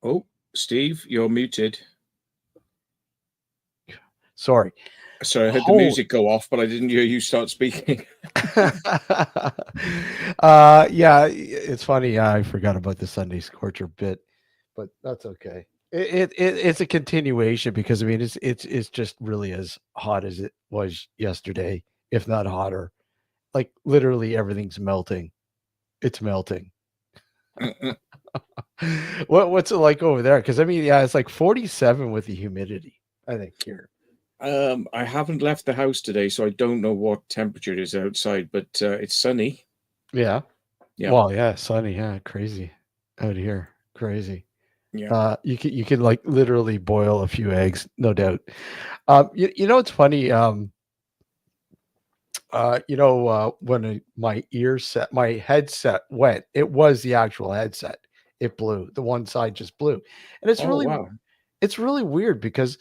Oh, Steve, you're muted. Sorry. Sorry, I heard the music go off, but I didn't hear you start speaking. Yeah, it's funny. I forgot about the Sunday Scorcher bit, but that's okay. It's a continuation because I mean it's just really as hot as it was yesterday, if not hotter. Like literally everything's melting. It's melting. What's it like over there? Because I mean, yeah, it's like 47 with the humidity, I think here. I haven't left the house today, so I don't know what temperature it is outside, but it's sunny. Yeah. Yeah. Well, yeah, sunny. Yeah, crazy out here. Crazy. Yeah. You can like literally boil a few eggs, no doubt. You know it's funny. When my headset went, it was the actual headset. It blew. The one side just blew, and Wow. it's really weird because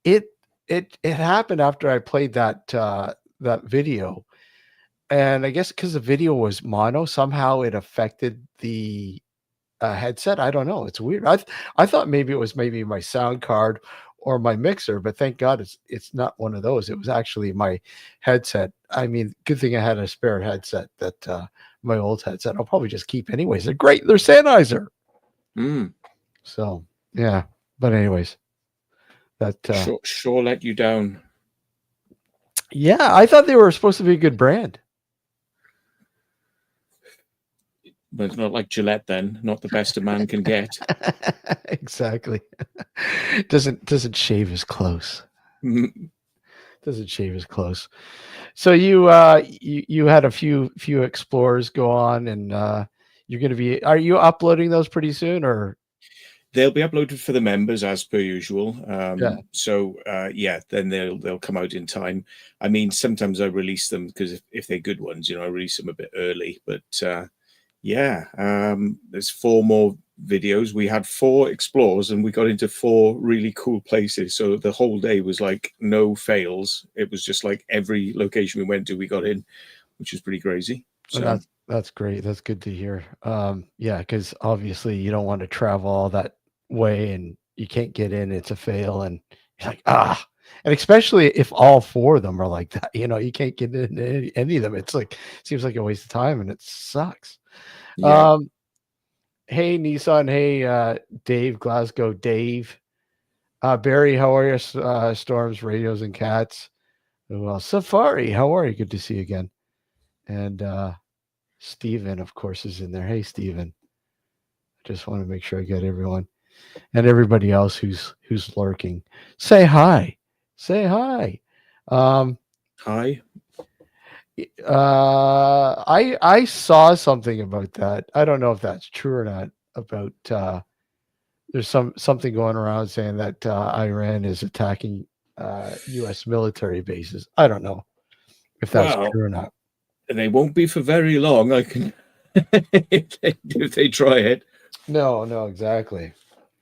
it it happened after I played that video, and I guess because the video was mono, somehow it affected the headset. I don't know. It's weird. I thought maybe it was maybe my sound card or my mixer, but thank God it's not one of those. It was actually my headset. I mean, good thing I had a spare headset that my old headset. I'll probably just keep anyways. They're great. They're Sennheiser. So yeah. But anyways, that sure let you down. Yeah, I thought they were supposed to be a good brand. But it's not like Gillette then, not the best a man can get. Exactly. Doesn't shave as close. Doesn't shave as close. So you had a few explorers go on, and you're going to be. Are you uploading those pretty soon, or? They'll be uploaded for the members as per usual. Yeah. So then they'll come out in time. I mean, sometimes I release them because if they're good ones, I release them a bit early. But there's 4 more videos. We had 4 explores and we got into 4 really cool places. So the whole day was like no fails. It was just like every location we went to, we got in, which is pretty crazy. So that's great. That's good to hear. Yeah, because obviously you don't want to travel all that way and you can't get in. It's a fail, and you're like and especially if all 4 of them are like that, you can't get in any of them. It's like seems like a waste of time, and it sucks. Yeah. Hey Nissan, hey Dave, Glasgow Dave, Barry, how are you? Storms, Radios, and Cats. Well, Safari, how are you? Good to see you again. And Steven, of course, is in there. Hey Steven. I just want to make sure I get everyone and everybody else who's lurking. Say hi. Say hi. Hi. I saw something about that. I don't know if that's true or not. About there's something going around saying that Iran is attacking U.S. military bases. I don't know if that's true or not. They won't be for very long. I can if they try it. No, exactly.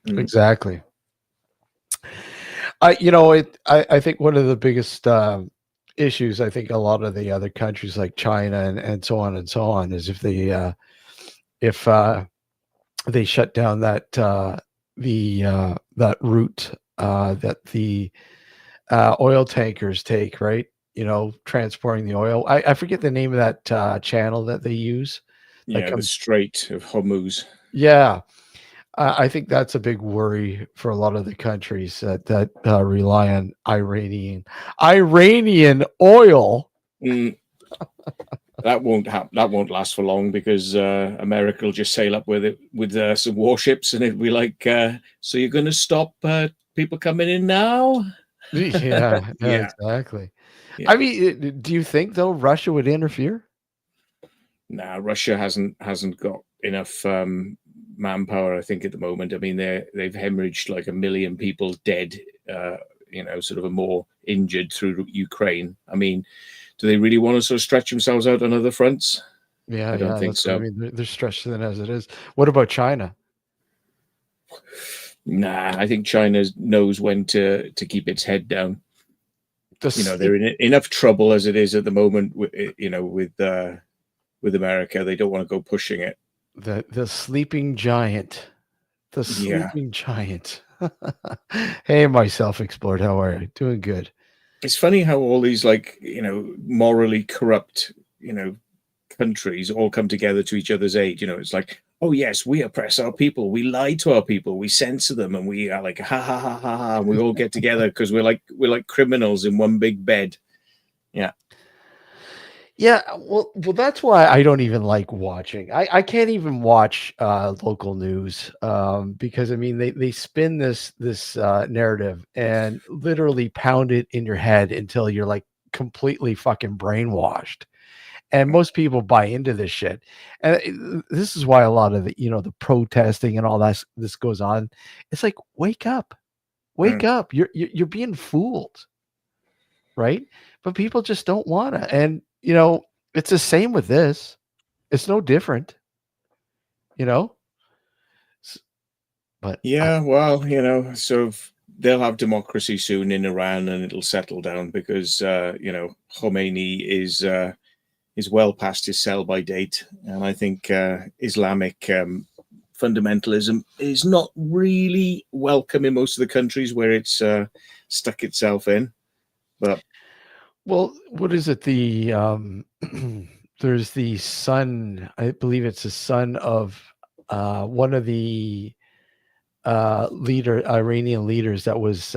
Exactly. I think one of the biggest issues, I think a lot of the other countries like China and so on is if they shut down that that route that the oil tankers take, right? Transporting the oil. I forget the name of that channel that they use. Yeah, the Strait of Hormuz. Yeah. I think that's a big worry for a lot of the countries that rely on Iranian oil. That won't happen. That won't last for long because America will just sail up with some warships, and it'll be like, so you're going to stop people coming in now? Yeah, exactly. Yeah. I mean, do you think though Russia would interfere? Nah, Russia hasn't got enough manpower, I think, at the moment. I mean, they've hemorrhaged like 1 million people dead, sort of a more injured through Ukraine. I mean, do they really want to sort of stretch themselves out on other fronts? Yeah, I don't yeah, think that's what I so. mean. They're stretched thin as it is. What about China? Nah, I think China knows when to keep its head down. The They're sleep, in enough trouble as it is at the moment. With America, they don't want to go pushing it. the sleeping giant, the Yeah, sleeping giant. Hey, my self-explored. How are you? Doing good. it's funny how all these like morally corrupt countries all come together to each other's aid. It's like, oh yes, we oppress our people, we lie to our people, we censor them, and we are like ha ha ha ha ha, and we all get together because we're like criminals in one big bed. Yeah. Yeah, well, that's why I don't even like watching. I can't even watch local news because I mean they spin this narrative and literally pound it in your head until you're like completely fucking brainwashed. And most people buy into this shit. And this is why a lot of the protesting and all this goes on. It's like wake up. Wake Mm. up. You're being fooled, right? But people just don't wanna. And it's the same with this. It's no different, you know? S but I Yeah, well, so they'll have democracy soon in Iran, and it'll settle down because Khomeini is well past his sell-by date, and I think Islamic fundamentalism is not really welcome in most of the countries where it's stuck itself in. But well, what is it? There's the son, I believe it's the son of, one of the, Iranian leaders that was,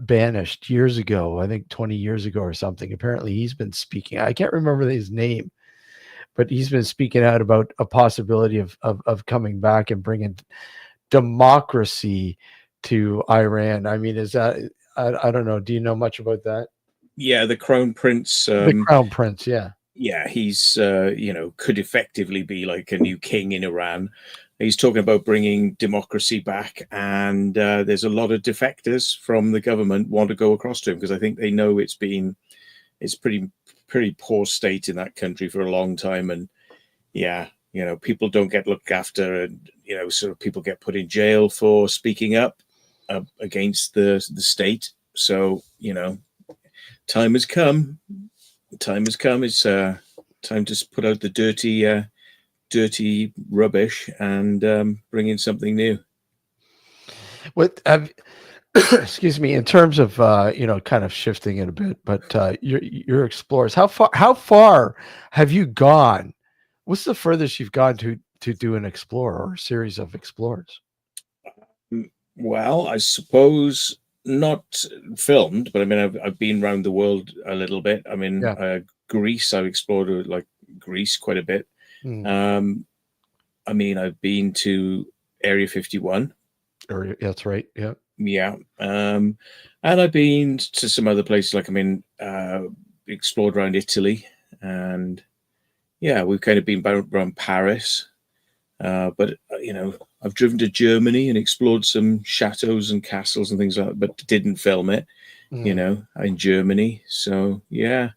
banished years ago, I think 20 years ago or something. Apparently, he's been speaking. I can't remember his name, but he's been speaking out about a possibility of coming back and bringing democracy to Iran. I mean, is that I don't know. Do you know much about that? yeah, the Crown Prince, The Crown Prince, yeah. yeah, he's could effectively be like a new king in Iran. He's talking about bringing democracy back, and there's a lot of defectors from the government want to go across to him because I think they know it's pretty poor state in that country for a long time, and yeah, people don't get looked after, and sort of people get put in jail for speaking up against the state. So time has come. Time has come. It's time to put out the dirty rubbish and bring in something new. What have excuse me, in terms of, kind of shifting it a bit, but, your explorers, how far have you gone? What's the furthest you've gone to do an explorer or a series of explorers? Well, I suppose not filmed, but I mean, I've been around the world a little bit. I mean, Yeah. Greece, I've explored like Greece quite a bit. Mm. Um, I mean, I've been to Area 51. Or that's right, yeah. Yeah. And I've been to some other places, like, I mean, explored around Italy. And yeah, we've kind of been around Paris. But I've driven to Germany and explored some chateaus and castles and things like that, but didn't film it, Mm. in Germany. So yeah,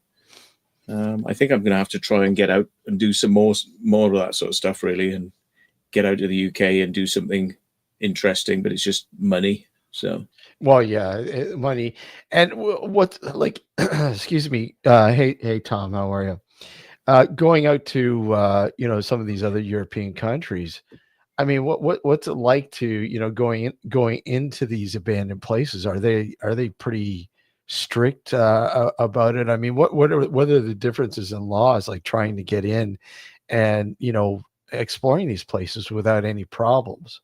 I think I'm going to have to try and get out and do some more of that sort of stuff, really, and get out to the UK and do something interesting. But it's just money. So Well, yeah, money. And what like excuse me, hey Tom, how are you? Going out to, some of these other European countries, I mean, what's it like to, going into these abandoned places? Are they pretty strict about it? I mean, what are the differences in laws like trying to get in and, exploring these places without any problems?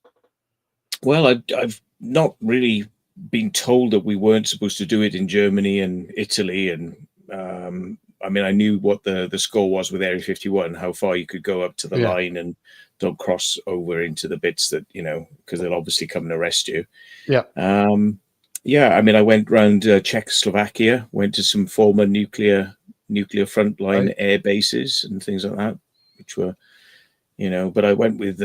well, I've not really been told that we weren't supposed to do it in Germany and Italy, and I mean, I knew what the score was with Area 51, how far you could go up to the Yeah. line, and don't cross over into the bits that because they'll obviously come and arrest you. Yeah. Yeah, I mean, I went around Czechoslovakia, went to some former nuclear Right. frontline air bases and things like that, which were, but I went with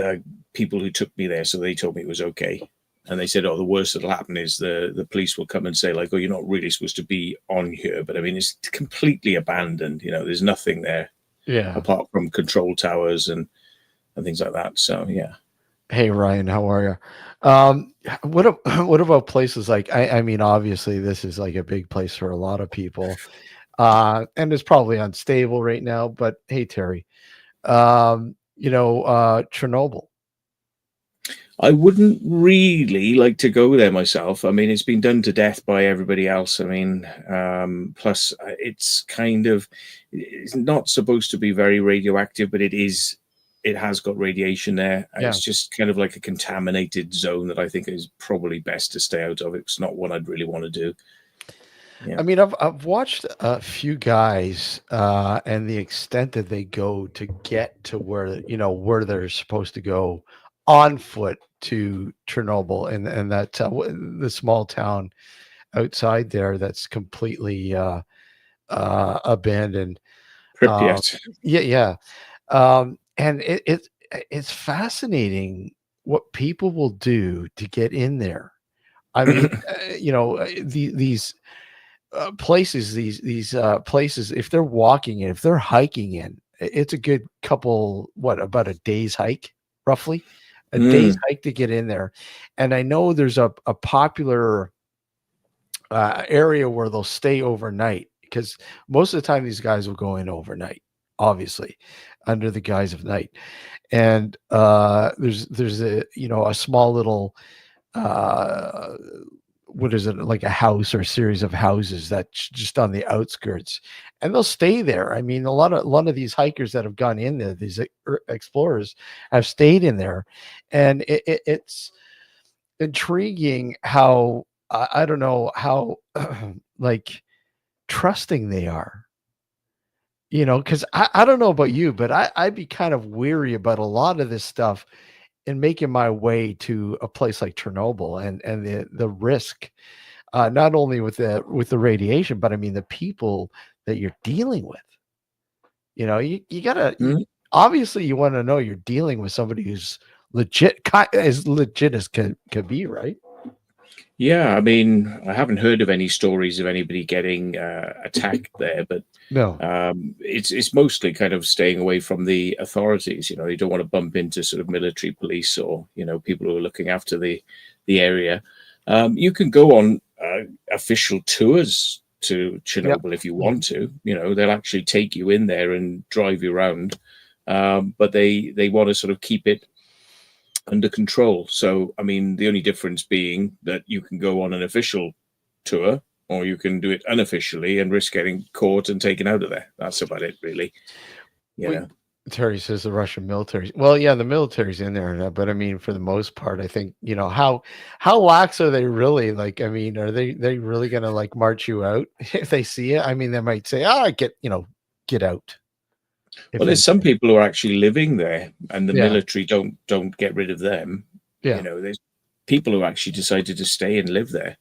people who took me there, so they told me it was okay. And they said, "Oh, the worst that'll happen is the police will come and say, like, oh, you're not really supposed to be on here." But I mean, it's completely abandoned. There's nothing there Yeah. apart from control towers and things like that. So yeah. Hey Ryan, how are you? What about places like I mean, obviously this is like a big place for a lot of people, and it's probably unstable right now. But hey, Terry, Chernobyl. I wouldn't really like to go there myself. I mean, it's been done to death by everybody else. I mean, plus it's it's not supposed to be very radioactive, but it is. It has got radiation there. Yeah. It's just kind of like a contaminated zone that I think is probably best to stay out of. It's not what I'd really want to do. Yeah. I mean, I've watched a few guys, and the extent that they go to get to where they're supposed to go on foot to Chernobyl, and that the small town outside there that's completely abandoned. Uh, Pripyat. yeah, yeah, and it's fascinating what people will do to get in there. I mean, these places, if they're walking in, if they're hiking in, it's a good couple, about a day's hike, roughly a day's Mm, hike to get in there. And I know there's a popular area where they'll stay overnight, because most of the time these guys will go in overnight, obviously, under the guise of night. And there's a small little uh what is it, like a house or a series of houses that's just on the outskirts, and they'll stay there. I mean, a lot of these hikers that have gone in there, these explorers, have stayed in there, and it's intriguing how I don't know how like trusting they are, because I don't know about you, but I'd be kind of weary about a lot of this stuff in making my way to a place like Chernobyl, and the risk, not only with the radiation, but I mean the people that you're dealing with. You gotta mm. obviously you want to know you're dealing with somebody who's as legit as can be, right? Yeah, I mean, I haven't heard of any stories of anybody getting attacked there, but No. it's mostly kind of staying away from the authorities. You don't want to bump into sort of military police or people who are looking after the area. You can go on official tours to Yep. Chernobyl if you want to. They'll actually take you in there and drive you around, but they want to sort of keep it under control. So, I mean, the only difference being that you can go on an official tour or you can do it unofficially and risk getting caught and taken out of there. That's about it, really. You Wait, know. Terry says the Russian military. Well, yeah, the military's in there, but I mean, for the most part, I think how lax are they really? Like, I mean, are they really gonna like march you out if they see it? I mean, they might say, "Ah, get out." Well, If there's some anything, people who are actually living there, and the yeah, military don't get rid of them. yeah. There's people who actually decided to stay and live there.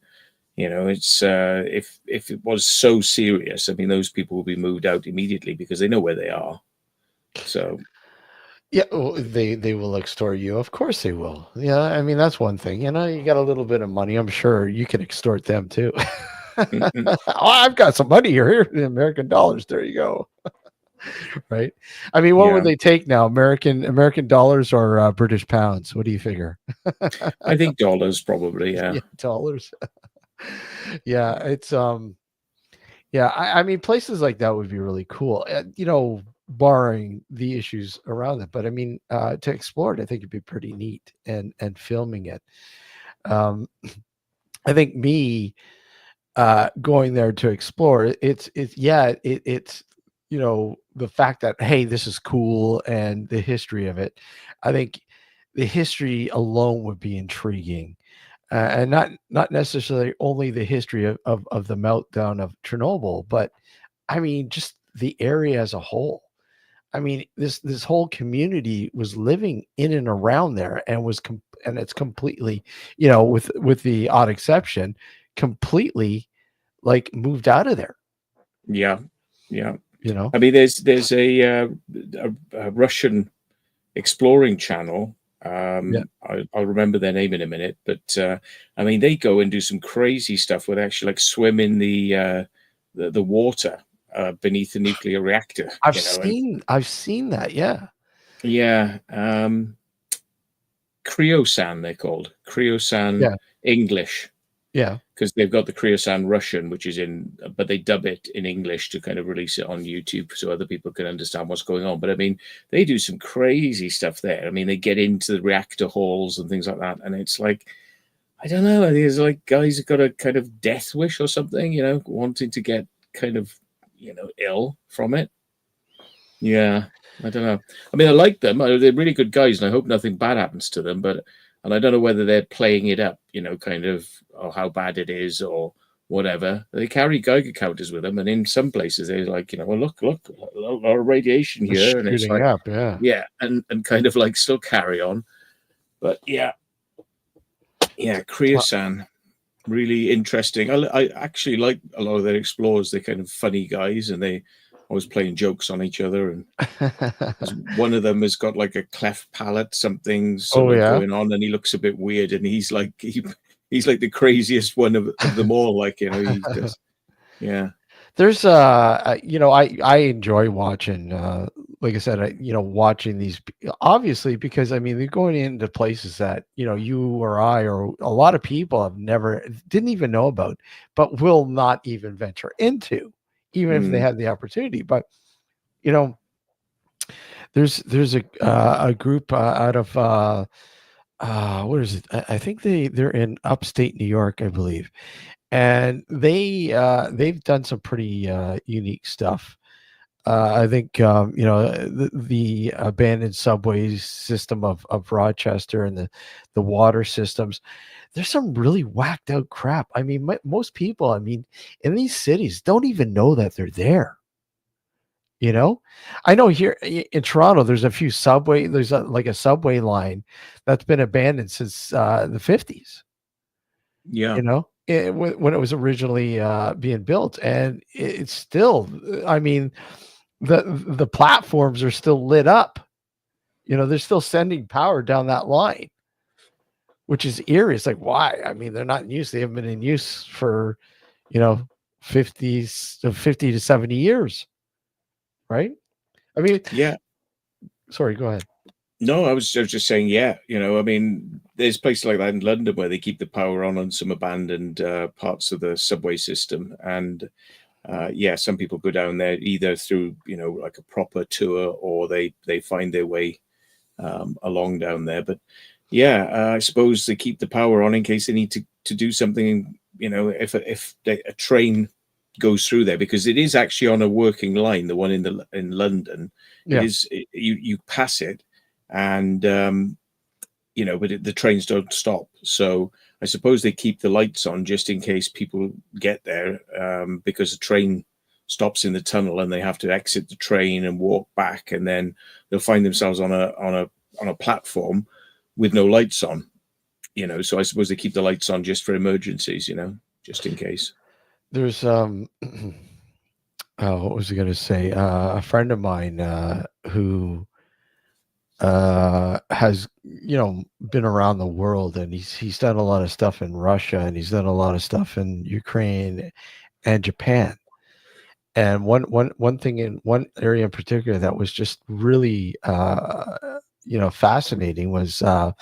It's if it was so serious, I mean, those people will be moved out immediately because they know where they are. So Yeah, well, they will extort you. Of course they will. Yeah, I mean that's one thing. You got a little bit of money. I'm sure you can extort them too. mm-mm. Oh, I've got some money here in American dollars. There you go. Right. I mean, what would Yeah, they take now? American dollars or British pounds? What do you figure? I think dollars probably. Yeah. Yeah, dollars. Yeah, it's yeah. I mean, places like that would be really cool. Barring the issues around it, but I mean, to explore it, I think it'd be pretty neat, and filming it. Um, I think me going there to explore it's yeah it's the fact that, hey, this is cool, and the history of it. I think the history alone would be intriguing, and not necessarily only the history of the meltdown of Chernobyl, but I mean just the area as a whole. I mean, this whole community was living in and around there, and and it's completely, with the odd exception, completely like moved out of there. Yeah, yeah. You know? I mean, there's a Russian exploring channel. Yeah. I'll remember their name in a minute, but I mean, they go and do some crazy stuff where they actually like swim in the water beneath the nuclear reactor, and I've seen that. Yeah. yeah, Cryosan they're called Cryosan Yeah. English Yeah. because they've got the Cryosan Russian, which is but they dub it in English to kind of release it on YouTube so other people can understand what's going on. But I mean, they do some crazy stuff there. I mean, they get into the reactor halls and things like that, and it's like, I don't know, there's like guys have got a kind of death wish or something, wanting to get kind of, ill from it. Yeah, I don't know. I mean, I like them. They're really good guys, and I hope nothing bad happens to them. And I don't know whether they're playing it up, kind of, or how bad it is, or whatever. They carry Geiger counters with them, and in some places they're like, well, look, a lot of radiation They're here, and it's shooting like, up. Yeah. yeah, and kind of like still carry on. But yeah, Well, Kriya-san, really interesting. I actually like a lot of their explorers. They're kind of funny guys, and they always playing jokes on each other. And one of them has got like a cleft palate, something oh sort of yeah. going on, and he looks a bit weird. And he's like he's like the craziest one of them all. Like he does. Yeah. There's I enjoy watching like I said, watching these obviously because I mean they're going into places that, you or I or a lot of people have never didn't even know about, but will not even venture into, even if they Mm. had the opportunity. But you know, there's a group out of what is it? I think they're in upstate New York, I believe, and they've done some pretty unique stuff. I think the abandoned subway system of Rochester and the water systems. There's some really whacked out crap. I mean, most people, I mean, in these cities, don't even know that they're there. You know, I know here in Toronto, there's a few subway. There's like a subway line that's been abandoned since the 50s. Yeah. When it was originally being built, and it's still. I mean, the platforms are still lit up. They're still sending power down that line, which is eerie. It's like, why? I mean, they're not in use. They haven't been in use for, you know, 50 to 70 years, right? I mean, Yeah. sorry, go ahead. No, I was just saying, yeah, I mean, there's places like that in London where they keep the power on some abandoned parts of the subway system. And yeah, some people go down there either through, like a proper tour, or they find their way along down there. But yeah, I suppose they keep the power on in case they need to do something, if a train goes through there, because it is actually on a working line, the one in London. It Yeah. is, you pass it, and but the trains don't stop. So I suppose they keep the lights on just in case people get there, because the train stops in the tunnel and they have to exit the train and walk back, and then they'll find themselves on a platform with no lights on. So I suppose they keep the lights on just for emergencies, just in case. There's oh, what was I going to say? A friend of mine who has been around the world, and he's done a lot of stuff in Russia, and he's done a lot of stuff in Ukraine and Japan. And one thing in one area in particular that was just really fascinating was what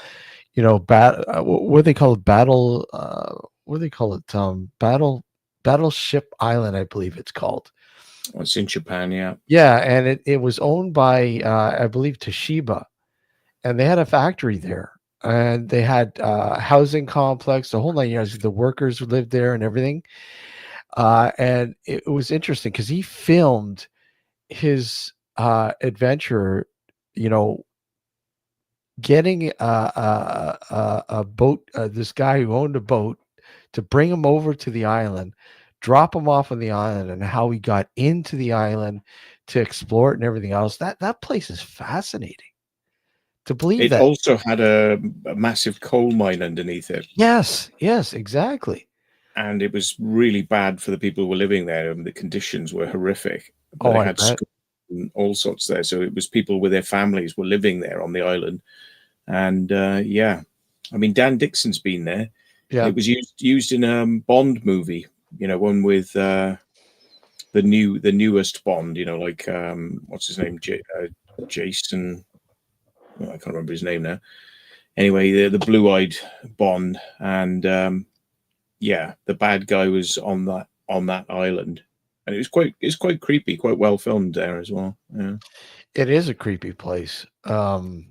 do they call it, battle what do they call it, battleship island, I believe it's called. It's in Japan, yeah. Yeah, and it was owned by I believe Toshiba, and they had a factory there, and they had housing complex, the whole 9 years. The workers lived there and everything. And it was interesting because he filmed his adventure, you know, getting a boat, this guy who owned a boat, to bring him over to the island, drop him off on the island, and how he got into the island to explore it and everything else. That place is fascinating. To believe It that. also had a massive coal mine underneath it, Yes, exactly. and it was really bad for the people who were living there, and the conditions were horrific. But Oh, they I had bet. schools and all sorts there, so it was people with their families were living there on the island. And yeah, I mean, Dan Dixon's been there. Yeah. It was used in a Bond movie, one with the newest Bond, like what's his name, Jason. Well, I can't remember his name now. Anyway, the blue-eyed Bond, and yeah, the bad guy was on that island, and it's quite creepy, quite well filmed there as well. Yeah. It is a creepy place. And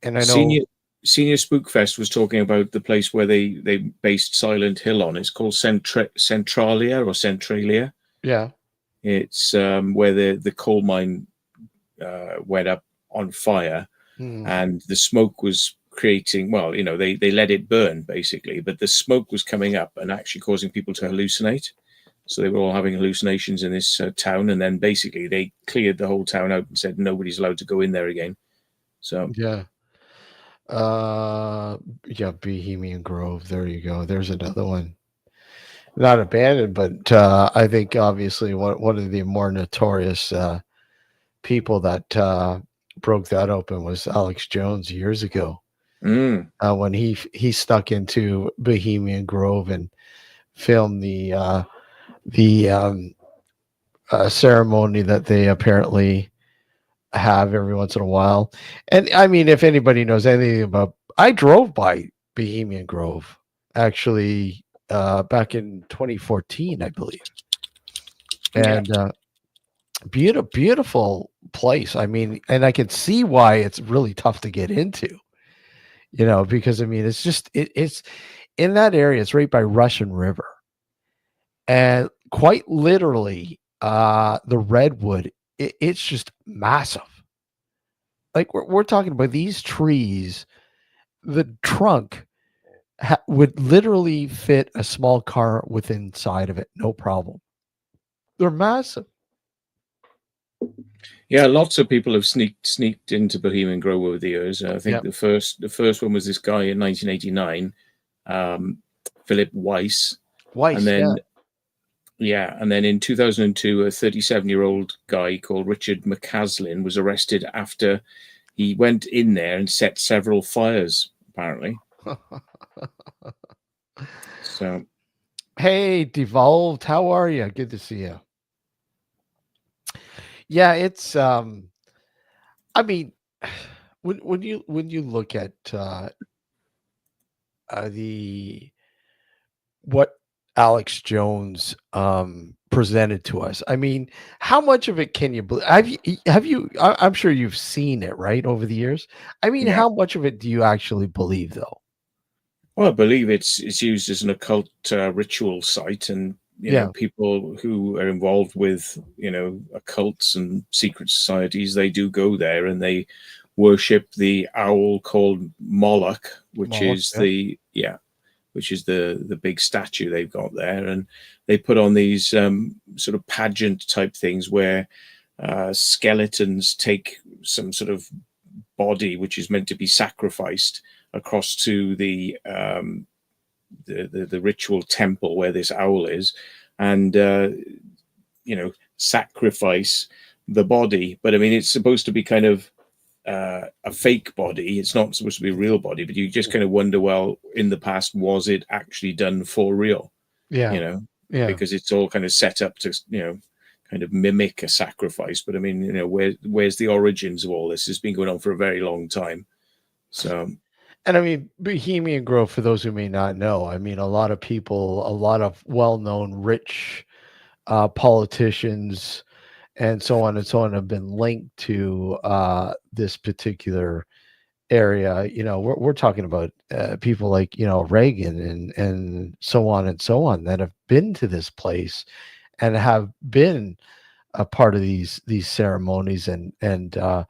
I know, Senior Senior Spookfest was talking about the place where they based Silent Hill on. It's called Centralia or Centralia. yeah. It's where the coal mine went up on fire, Mm, and the smoke was creating. Well, they let it burn basically, but the smoke was coming up and actually causing people to hallucinate. So they were all having hallucinations in this town, and then basically they cleared the whole town out and said nobody's allowed to go in there again. So yeah. Uh, yeah, Bohemian Grove. There you go. There's another one. Not abandoned, but I think obviously one of the more notorious people that broke that open was Alex Jones years ago. mm, When he stuck into Bohemian Grove and filmed the ceremony that they apparently have every once in a while. And I mean, if anybody knows anything about, I drove by Bohemian Grove actually back in 2014, I believe, yeah, and beautiful place. I mean, and I can see why it's really tough to get into. Because I mean, it's just it's in that area. It's right by Russian River, and quite literally, the redwood. It's just massive. Like we're talking about these trees. The trunk would literally fit a small car within inside of it, no problem. They're massive. yeah. Lots of people have sneaked into Bohemian Grove over the years. I think Yeah. the first one was this guy in 1989, um, Philip Weiss, and Weiss, yeah. then yeah, and then in 2002, a 37-year-old guy called Richard McCaslin was arrested after he went in there and set several fires. Apparently, so Hey, Devolved, how are you? Good to see you. Yeah, it's I mean, when you look at the what Alex Jones presented to us. I mean, how much of it can you believe? I'm sure you've seen it, right, over the years. I mean, yeah. how much of it do you actually believe, though? Well, I believe it's used as an occult ritual site, and Yeah. people who are involved with occults and secret societies, they do go there and they worship the owl called Moloch, which Moloch, is yeah. the big statue they've got there, and they put on these sort of pageant type things where skeletons take some sort of body which is meant to be sacrificed across to the ritual temple where this owl is, and sacrifice the body. But I mean, it's supposed to be kind of a fake body. It's not supposed to be a real body, but you just kind of wonder, well, in the past, was it actually done for real? Yeah. You know, Yeah. because it's all kind of set up to kind of mimic a sacrifice. But I mean, where's the origins of all this? It's been going on for a very long time. So And I mean, Bohemian Grove, for those who may not know, I mean, a lot of people, a lot of well-known rich politicians and so on and so on have been linked to this particular area. We're talking about people like Reagan and so on and so on that have been to this place and have been a part of these ceremonies and so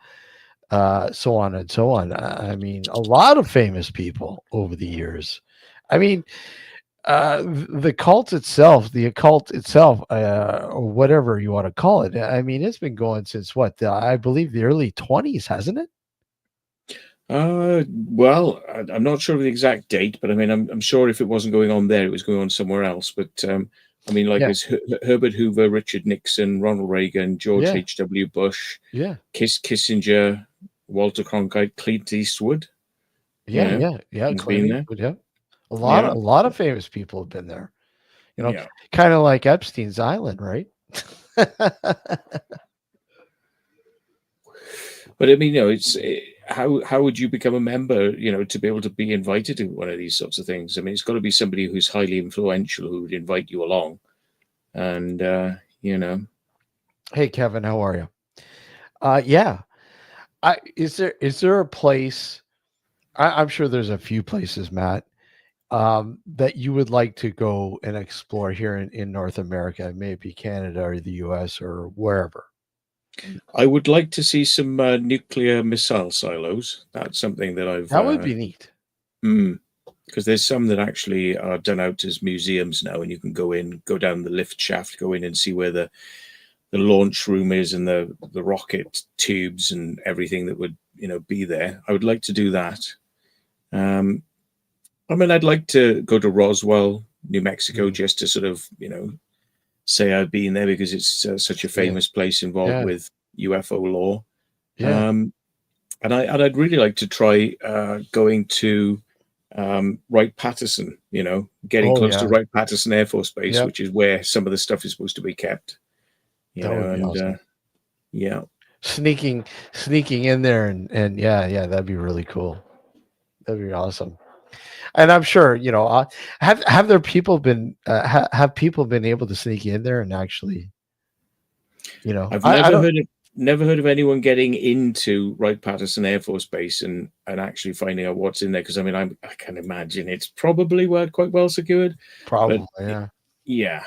on and so on. I mean, a lot of famous people over the years. I mean, the cult itself, the occult itself, or whatever you want to call it. I mean, it's been going since what I believe the early 20s, hasn't it? well, I'm not sure of the exact date, but I mean, I'm sure if it wasn't going on there, it was going on somewhere else. But I mean, like Yeah, there's Herbert Hoover, Richard Nixon, Ronald Reagan, George yeah, H.W. Bush, yeah. Kissinger, Walter Cronkite, Clint Eastwood. You Yeah, know, yeah, yeah. he's Clint been there. Eastwood. Yeah, Yeah, a lot of famous people have been there. You know, yeah. kind of like Epstein's Island, right? But I mean, how would you become a member? To be able to be invited to one of these sorts of things. I mean, it's got to be somebody who's highly influential who would invite you along. And you know, Hey, Kevin, how are you? Yeah. Is there a place? I'm sure there's a few places, Matt, that you would like to go and explore here in North America, maybe Canada or the US or wherever. I would like to see some nuclear missile silos. That's something that I've That would be neat. because there's some that actually are done out as museums now, and you can go in, go down the lift shaft, go in and see where the launch room is and the rocket tubes and everything that would be there. I would like to do that. Um, I mean, I'd like to go to Roswell, New Mexico, Mm, just to sort of say I've been there because it's such a see it. famous place involved Yeah. with UFO lore. Yeah. Um, and I'd really like to try going to Wright-Patterson. Getting Oh close to yeah. Wright-Patterson Air Force Base, Yep. which is where some of the stuff is supposed to be kept. That would be And awesome. yeah, Sneaking sneaking in there and yeah, yeah, that'd be really cool. That'd be awesome. And I'm sure, have there people been have people been able to sneak in there and actually, I've I don't never heard of anyone getting into Wright-Patterson Air Force Base and actually finding out what's in there. Because I mean, I can imagine it's probably quite well secured, but probably, yeah. yeah,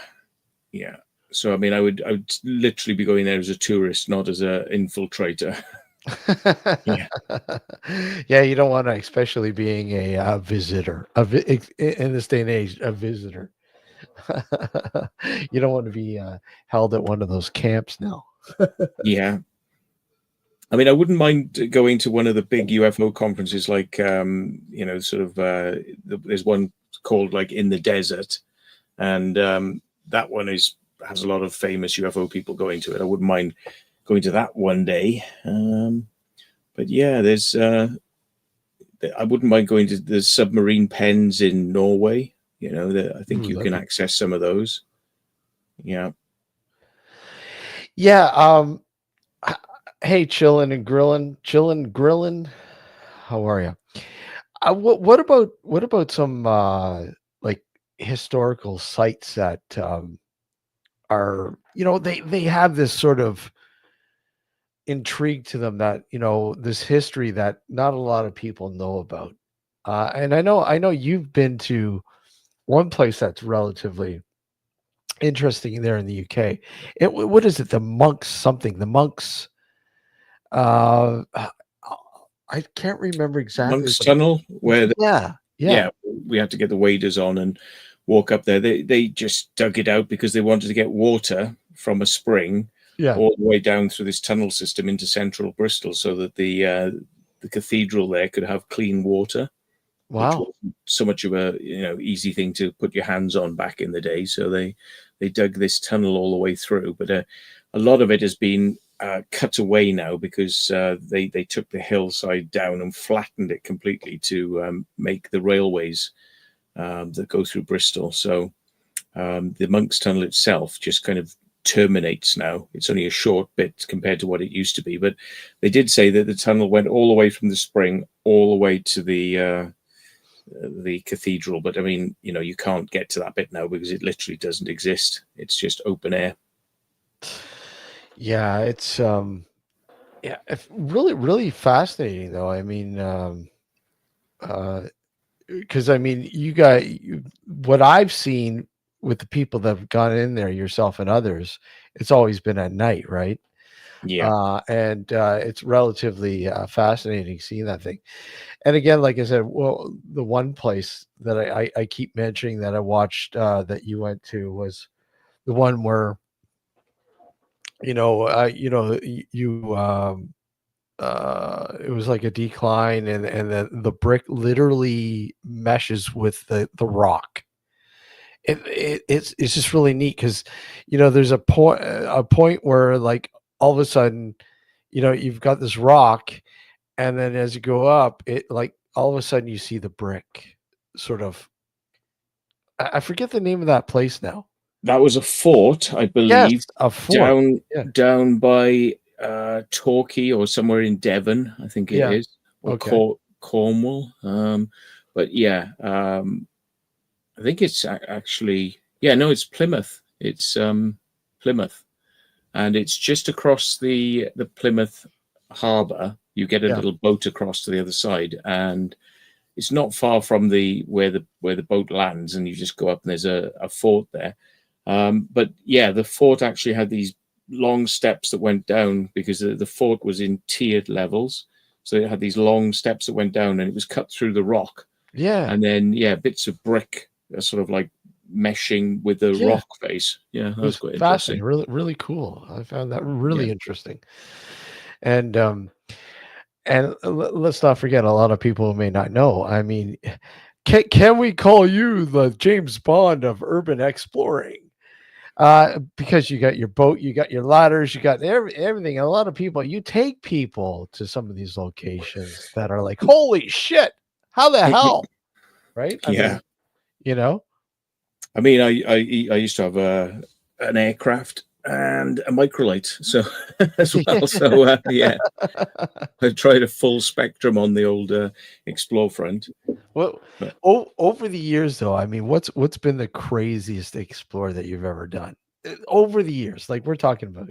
yeah. So I mean, I would literally be going there as a tourist, not as a infiltrator. Yeah, Yeah, you don't wanna, especially being a, visitor, in this day and age, a visitor. You don't wanna be, held at one of those camps now. yeah. I mean, I wouldn't mind going to one of the big UFO conferences, like sort of. There's one called like In the Desert, and that one has a lot of famous UFO people going to it. I wouldn't mind going to that one day. But yeah, I wouldn't mind going to the submarine pens in Norway. I think Ooh, you that'd can be access some of those. Yeah, Yeah, h hey, chillin' grillin', how are you? What about some, like, historical sites that, are they have this sort of intrigue to them that, this history that not a lot of people know about. And I know you've been to one place that's relatively interesting there in the UK. What is it? The monks something. The monks. Uh, I can't remember exactly Monk's what it. Tunnel, where Yeah, yeah, yeah, we had to get the waders on and walk up there. They just dug it out because they wanted to get water from a spring yeah. all the way down through this tunnel system into central Bristol, so that the cathedral there could have clean water, which Wow. wasn't so much of a easy thing to put your hands on back in the day. So they dug this tunnel all the way through, but a lot of it has been cut away now because they took the hillside down and flattened it completely to make the railways that go through Bristol. So the Monk's Tunnel itself just kind of terminates now. It's only a short bit compared to what it used to be, but they did say that the tunnel went all the way from the spring all the way to the cathedral. But I mean, you can't get to that bit now because it literally doesn't exist. It's just open air. Yeah, it's yeah, it's really really fascinating though. I mean, uh because I mean, what I've seen with the people that have gone in there, yourself and others, it's always been at night, right? Yeah, And it's relatively fascinating seeing that thing. And again, like I said, well, the one place that I keep mentioning that I watched that you went to was the one where it was like a decline, and then the brick literally meshes with the rock. It's just really neat because there's a point where, like, all of a sudden, you've got this rock, and then as you go up, it like all of a sudden you see the brick sort of. I forget the name of that place now. That was a fort, I Yes, believe, a fort. down Yeah, down by Torquay or somewhere in Devon, I think it yeah. is, or Okay. Cornwall. But yeah, I think it's actually, yeah, no, it's Plymouth. It's Plymouth, and it's just across the Plymouth harbour. You get a Yeah, little boat across to the other side, and it's not far from the where the boat lands, and you just go up and there's a fort there. But yeah, the fort actually had these long steps that went down because the fort was in tiered levels. So it had these long steps that went down, and it was cut through the rock. yeah. And then yeah, bits of brick sort of like meshing with the Yeah. rock face. Yeah, that It was was quite fascinating, interesting. really, really cool. I found that Yeah. really interesting. And let's not forget a lot of people who may not know. I mean, can we call you the James Bond of urban exploring? Because you got your boat, you got your ladders, you got everything. A lot of people, you take people to some of these locations that are like, holy shit, how the hell? Right? I Yeah. mean, you know, I mean, I used to have an aircraft and a microlight, so as well. So yeah, I tried a full spectrum on the old Explore front. well, But over the years, though, I mean, what's been the craziest explore that you've ever done over the years? Like we're talking about,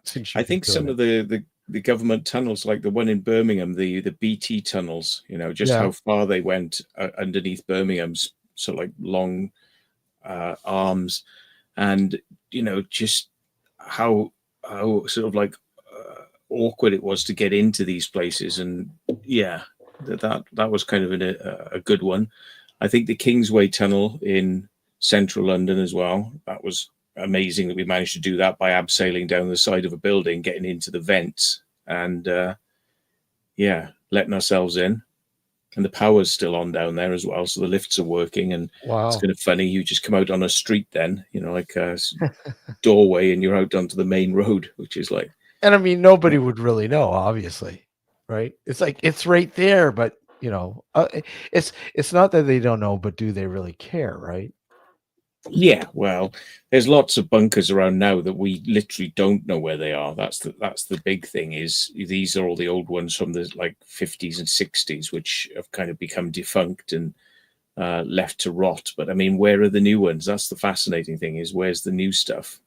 since I you've been think doing some it. of the government tunnels, like the one in Birmingham, the BT tunnels, just Yeah, how far they went underneath Birmingham's sort of like long arms, and just how sort of like awkward it was to get into these places, and yeah, that was kind of a good one. I think the Kingsway Tunnel in central London as well. That was amazing that we managed to do that by abseiling down the side of a building, getting into the vents, and yeah, letting ourselves in. And the power's still on down there as well, so the lifts are working, and it's wow. kind of funny. You just come out on a street, then like a doorway, and you're out onto the main road, which is like, And I mean, nobody would really know, obviously, right? It's like it's right there, but it's not that they don't know, but do they really care, right? yeah, well, there's lots of bunkers around now that we literally don't know where they are. That's the big thing. Is these are all the old ones from the like 50s and 60s, which have kind of become defunct and left to rot. But I mean, where are the new ones? That's the fascinating thing. Is where's the new stuff?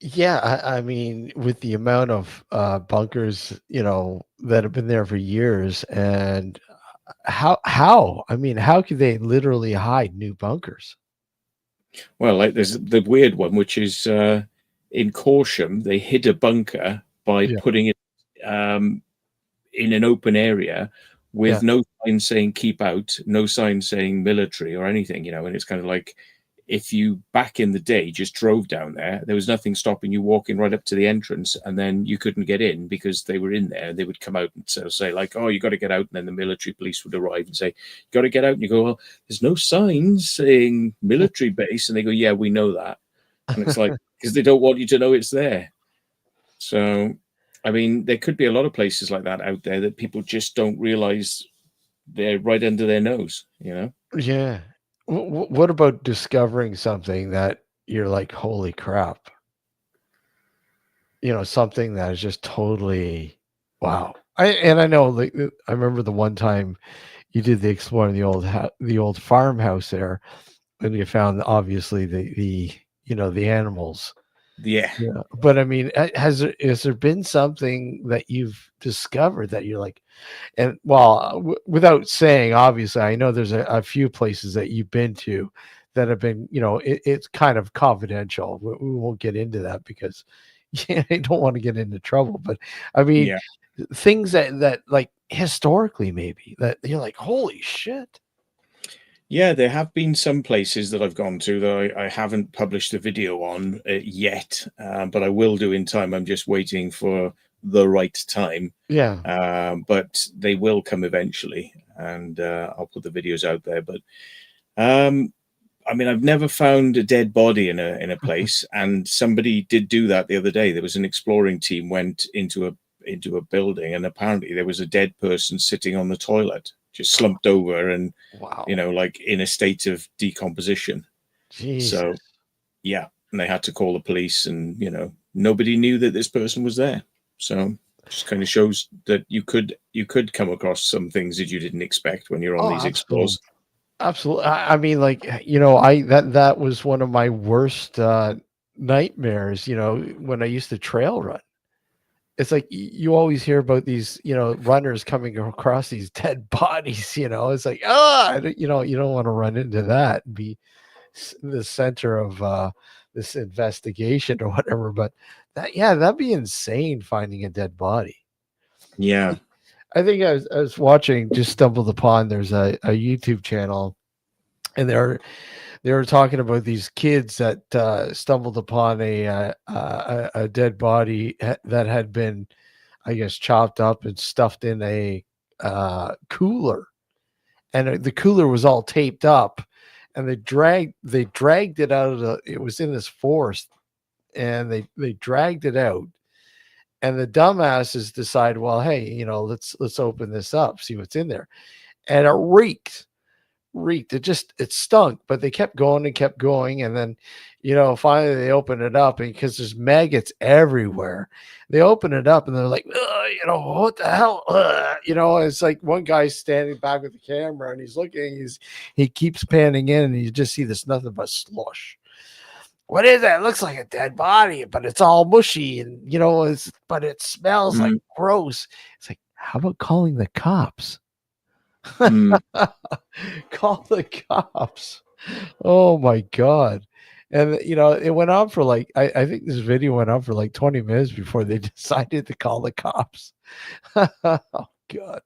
Yeah, I mean, with the amount of bunkers, that have been there for years, and how? I mean, how could they literally hide new bunkers? Well, like there's the weird one, which is in Corsham, they hid a bunker by Yeah, putting it in an open area yeah. with no sign saying keep out, no sign saying military or anything, and it's kind of like if you back in the day just drove down there was nothing stopping you walking right up to the entrance, and then you couldn't get in because they were in there. They would come out and sort of say like, oh, you got to get out, and then the military police would arrive and say, you got to get out, and you go, well, there's no signs saying military base, and they go, yeah, we know that. And it's like, because they don't want you to know it's there. So I mean, there could be a lot of places like that out there that people just don't realize they're right under their nose. Yeah. What about discovering something that you're like, holy crap? Something that is just totally wow. I know, like, I remember the one time you did the exploring the old farmhouse there, and you found obviously the animals. Yeah. Yeah, but I mean, has there been something that you've discovered that you're like, and well, without saying, obviously, I know there's a few places that you've been to that have been, it's kind of confidential. We won't get into that because yeah, I don't want to get into trouble. But I mean, Yeah. things that like historically maybe that you're like, holy shit. Yeah, there have been some places that I've gone to that I haven't published a video on yet, but I will do in time. I'm just waiting for the right time. Yeah. But they will come eventually, and I'll put the videos out there. But um, I mean, I've never found a dead body in a place, and somebody did do that the other day. There was an exploring team went into into a building, and apparently there was a dead person sitting on the toilet, just slumped over, and Wow. like in a state of decomposition. Jesus. So yeah, and they had to call the police, and nobody knew that this person was there. So just kind of shows that you could come across some things that you didn't expect when you're on Oh, these absolutely. explores. Absolutely. I mean, like, I that was one of my worst nightmares, when I used to trail run. It's like you always hear about these, runners coming across these dead bodies, it's like, you don't want to run into that and be the center of this investigation or whatever. But that'd be insane finding a dead body. Yeah. I think I was watching, just stumbled upon, there's a YouTube channel, and they were talking about these kids that stumbled upon a dead body that had been, I guess, chopped up and stuffed in a cooler, and the cooler was all taped up, and they dragged it out of it was in this forest, and they dragged it out, and the dumbasses decide, well, hey, let's open this up, see what's in there, and it reeked. It stunk, but they kept going and kept going. And then, finally they open it up, and because there's maggots everywhere, they open it up and they're like, what the hell? It's like one guy's standing back with the camera and he's looking, he keeps panning in, and you just see this nothing but slush. What is that? It looks like a dead body, but it's all mushy, and but it smells like Mm. gross. It's like, how about calling the cops? Mm. Call the cops. Oh my god. And it went on for like, I think this video went on for like 20 minutes before they decided to call the cops. Oh god.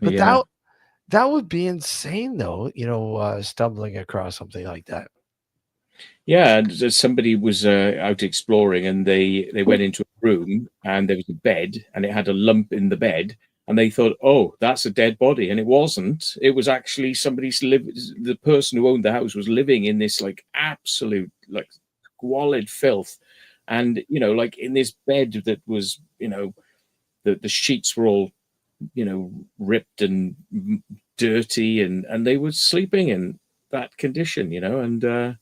But Yeah. that would be insane though, stumbling across something like that. Yeah, and somebody was out exploring, and they went into a room, and there was a bed, and it had a lump in the bed, and they thought, "Oh, that's a dead body," and it wasn't. It was actually somebody's live. The person who owned the house was living in this like absolute like squalid filth, and like in this bed that was the sheets were all ripped and dirty, and they were sleeping in that condition, and they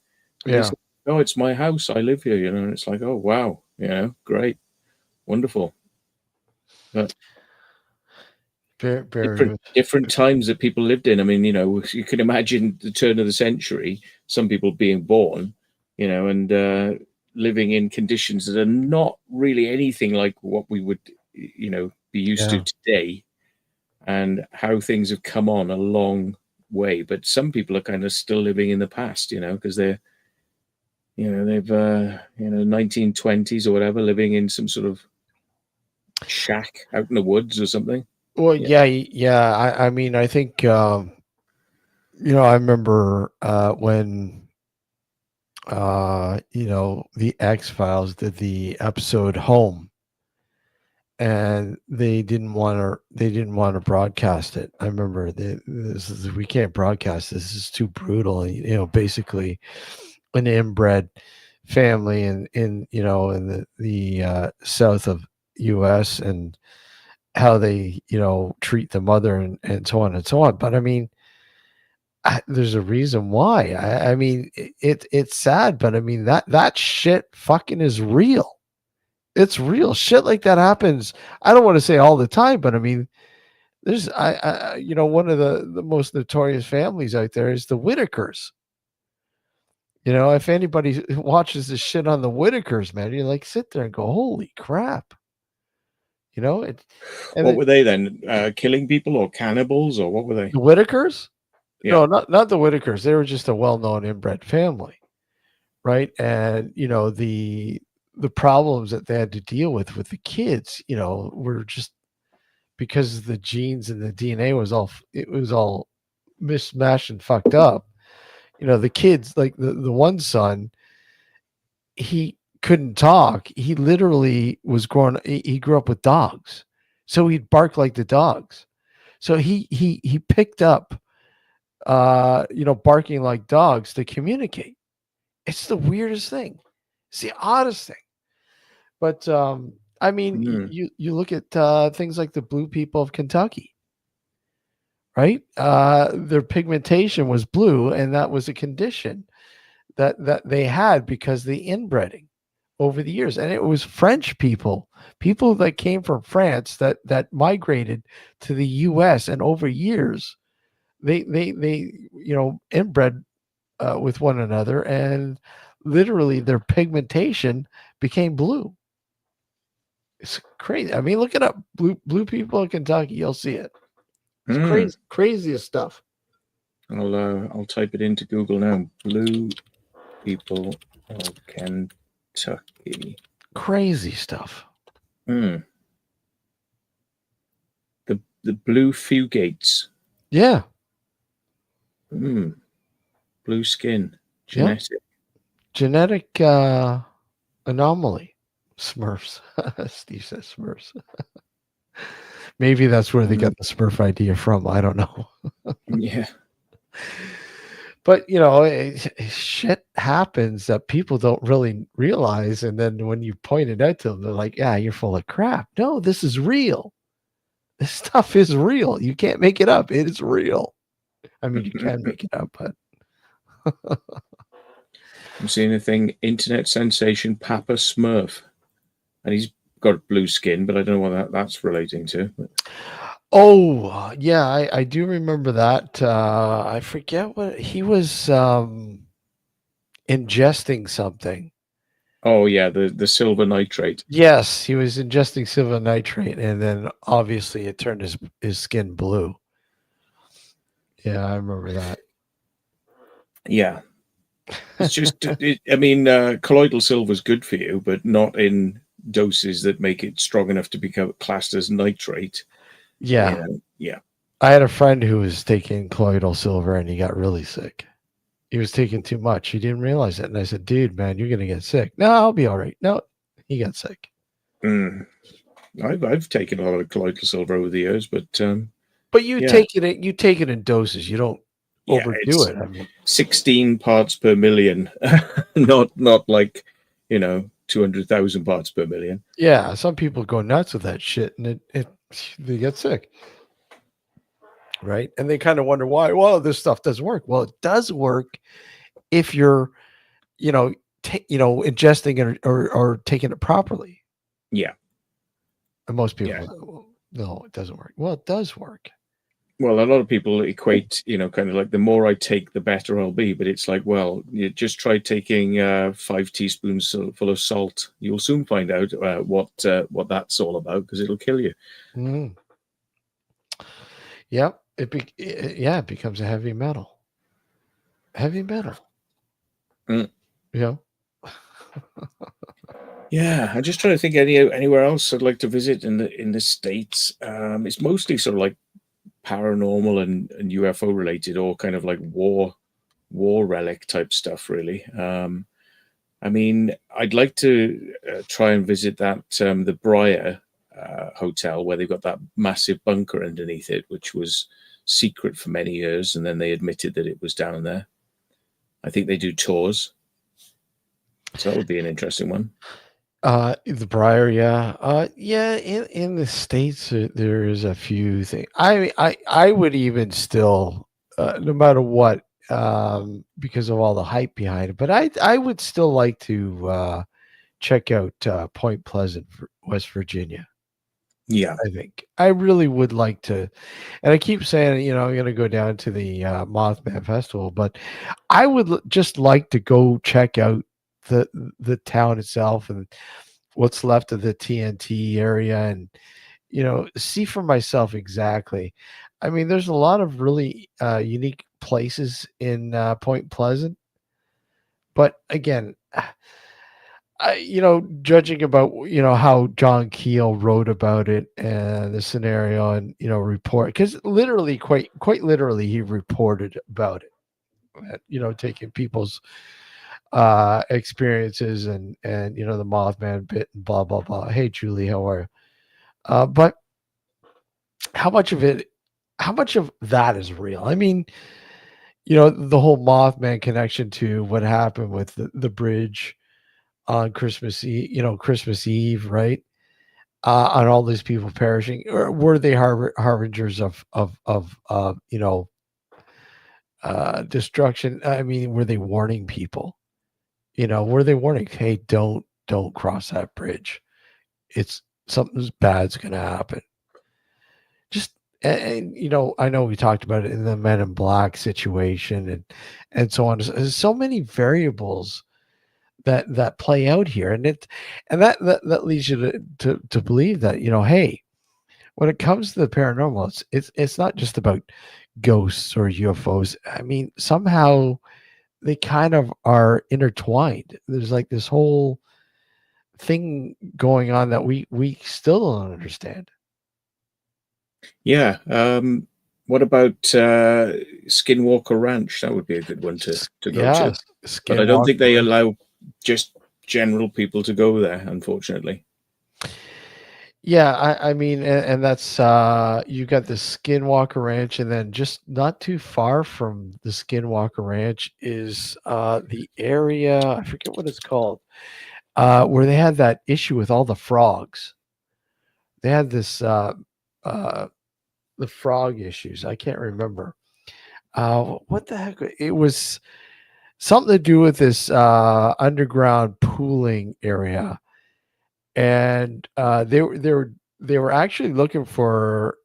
Yeah. said, "Oh, it's my house. I live here," and it's like, "Oh, wow, great, wonderful." But Very, very different much. different times that people lived in. I mean, you can imagine the turn of the century, some people being born, and living in conditions that are not really anything like what we would, be used to Yeah. today, and how things have come on a long way. But some people are kind of still living in the past, because they've 1920s or whatever, living in some sort of shack out in the woods or something. Well, Yeah. yeah. I mean, I think I remember when the X-Files did the episode Home, and they didn't want to broadcast it. I remember we can't broadcast this. This is too brutal. And, basically an inbred family in the south of US, and how they treat the mother, and so on and so on. But I mean, there's a reason why. I mean, it's sad, but I mean, that shit fucking is real. It's real. Shit like that happens. I don't want to say all the time, but I mean, there's one of the most notorious families out there is the Whitakers. If anybody watches this shit on the Whitakers, man, you like sit there and go, holy crap. It and What were they then? Killing people or cannibals, or what were they? the Whitakers? Yeah. No, not the Whitakers. They were just a well-known inbred family, right? And the problems that they had to deal with the kids, were just because the genes and the DNA was all mismatched and fucked up. The kids, like the one son, he couldn't talk. He literally was he grew up with dogs. So he'd bark like the dogs. So he picked up barking like dogs to communicate. It's the weirdest thing. It's the oddest thing. But I mean, Mm. you look at things like the blue people of Kentucky, right? Their pigmentation was blue, and that was a condition that they had because the inbreeding over the years, and it was French people that came from France that migrated to the U.S. and over years they inbred with one another, and literally their pigmentation became blue. It's crazy. I mean, look it up. Blue people in Kentucky. You'll see it. It's Mm. craziest stuff. I'll type it into Google now. Blue people of Kentucky. Crazy stuff. Mm. The blue fugates. Yeah. Mm. Blue skin. Yeah. Genetic. Genetic anomaly. Smurfs. Steve says Smurfs. Maybe that's where they got the Smurf idea from. I don't know. Yeah. But shit happens that people don't really realize, and then when you point it out to them, they're like, "Yeah, you're full of crap." No, this is real. This stuff is real. You can't make it up. It is real. I mean, you can make it up, but I'm seeing a thing. Internet sensation Papa Smurf, and he's got blue skin, but I don't know what that's relating to. oh yeah, I do remember that. I forget what he was ingesting something. Oh yeah, the silver nitrate. Yes, he was ingesting silver nitrate, and then obviously it turned his skin blue. Yeah, I remember that. Yeah, it's just. I mean, colloidal silver is good for you, but not in doses that make it strong enough to become classed as nitrate. Yeah. Yeah. I had a friend who was taking colloidal silver and he got really sick. He was taking too much. He didn't realize it. And I said, dude, man, you're going to get sick. No, I'll be all right. No, he got sick. Mm. I've taken a lot of colloidal silver over the years, but you take it in doses. You don't overdo it. I mean, 16 parts per million, not like 200,000 parts per million. Yeah, some people go nuts with that shit, and they get sick, right? And they kind of wonder why. Well, this stuff doesn't work. Well, it does work if you're, ingesting it or taking it properly. Yeah. And most people, no, it doesn't work. Well, it does work. Well, a lot of people equate, kind of like the more I take, the better I'll be. But it's like, well, you just try taking 5 teaspoons full of salt. You'll soon find out what that's all about, because it'll kill you. Mm. Yep. It becomes a heavy metal. Heavy metal. Mm. Yeah. Yeah, I'm just trying to think anywhere else I'd like to visit in the States. It's mostly sort of like paranormal and UFO related, or kind of like war relic type stuff, really. I mean, I'd like to try and visit that the Briar Hotel, where they've got that massive bunker underneath it, which was secret for many years, and then they admitted that it was down there. I think they do tours, so that would be an interesting one. The Briar, yeah. Yeah, in the States, there is a few things. I would even still, no matter what, because of all the hype behind it, but I would still like to check out Point Pleasant, West Virginia. Yeah. I think I really would like to, and I keep saying, I'm going to go down to the Mothman Festival, but I would just like to go check out the town itself and what's left of the TNT area, and see for myself exactly. I mean, there's a lot of really unique places in Point Pleasant, but again, judging about how John Keel wrote about it and the scenario, and report, because literally, quite literally, he reported about it. Taking people's experiences and the Mothman bit and blah blah blah. Hey, Julie, how are you? But how much of that is real? I mean, the whole Mothman connection to what happened with the bridge on Christmas Eve, right? on all these people perishing, or were they harbingers of destruction? I mean, were they warning people? Were they warning, hey, don't cross that bridge? It's something's bad's going to happen. Just and I know we talked about it in the Men in Black situation and so on. There's so many variables that play out here, and that leads you to believe that hey, when it comes to the paranormal, it's not just about ghosts or UFOs. I mean, somehow they kind of are intertwined. There's like this whole thing going on that we still don't understand. Yeah. What about Skinwalker Ranch? That would be a good one to go Yeah, to. But I don't think they Skinwalker. allow just general people to go there, unfortunately. Yeah, I mean, and that's you got the Skinwalker Ranch, and then just not too far from the Skinwalker Ranch is the area, I forget what it's called, where they had that issue with all the frogs. They had this uh, the frog issues. I can't remember. What the heck? It was something to do with this underground pooling area, and they were actually looking for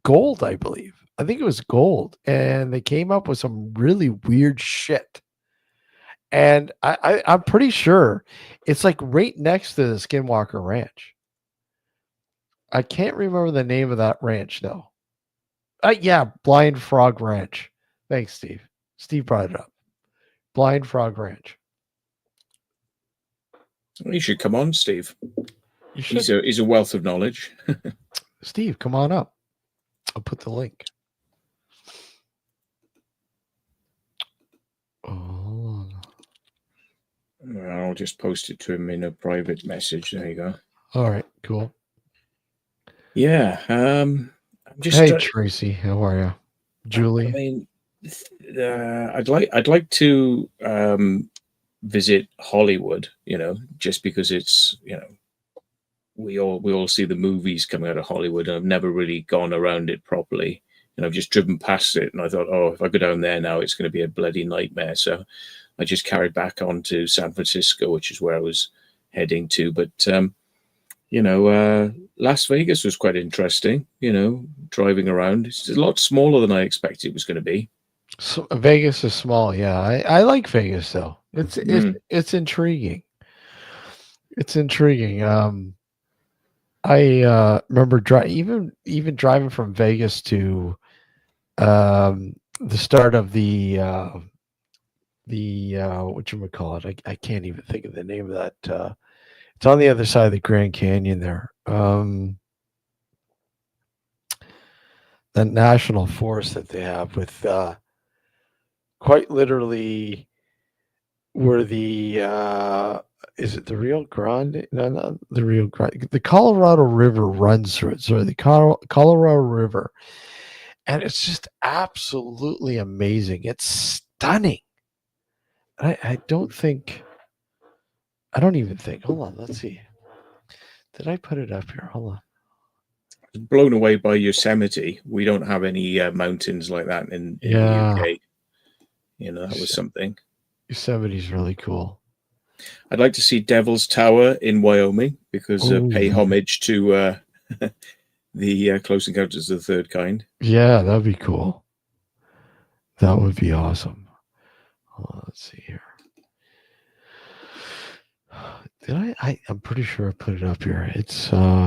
gold, I believe. I think it was gold, and they came up with some really weird shit. And I'm pretty sure it's like right next to the Skinwalker Ranch. I can't remember the name of that ranch though. Yeah, Blind Frog Ranch. Thanks, Steve. Steve brought it up. Blind Frog Ranch. You should come on, Steve. You He's should. a wealth of knowledge. Steve, come on up. I'll put the link. Oh. I'll just post it to him in a private message. There you go. All right, cool. Yeah. I'm just. Hey, Tracy, how are you? I Julie. mean, I'd like to visit Hollywood. Just because it's we all see the movies coming out of Hollywood, and I've never really gone around it properly. And I've just driven past it, and I thought, oh, if I go down there now, it's going to be a bloody nightmare. So I just carried back on to San Francisco, which is where I was heading to. But Las Vegas was quite interesting. Driving around, it's a lot smaller than I expected it was going to be. So, Vegas is small. Yeah, I like Vegas though. It's intriguing. It's intriguing. I remember even driving from Vegas to the start of the whatchamacallit. I can't even think of the name of that. It's on the other side of the Grand Canyon there. The national forest that they have with quite literally where the is it the Rio Grande? No, not the Rio Grande. The Colorado River runs through it. Sorry, the Colorado River, and it's just absolutely amazing. It's stunning. I don't even think. Hold on, let's see. Did I put it up here? Hold on. Blown away by Yosemite. We don't have any mountains like that in the UK. That was something. Yosemite's really cool. I'd like to see Devil's Tower in Wyoming because pay homage to the Close Encounters of the Third Kind. Yeah, that'd be cool. That would be awesome. Let's see here. Did I'm pretty sure I put it up here. It's okay,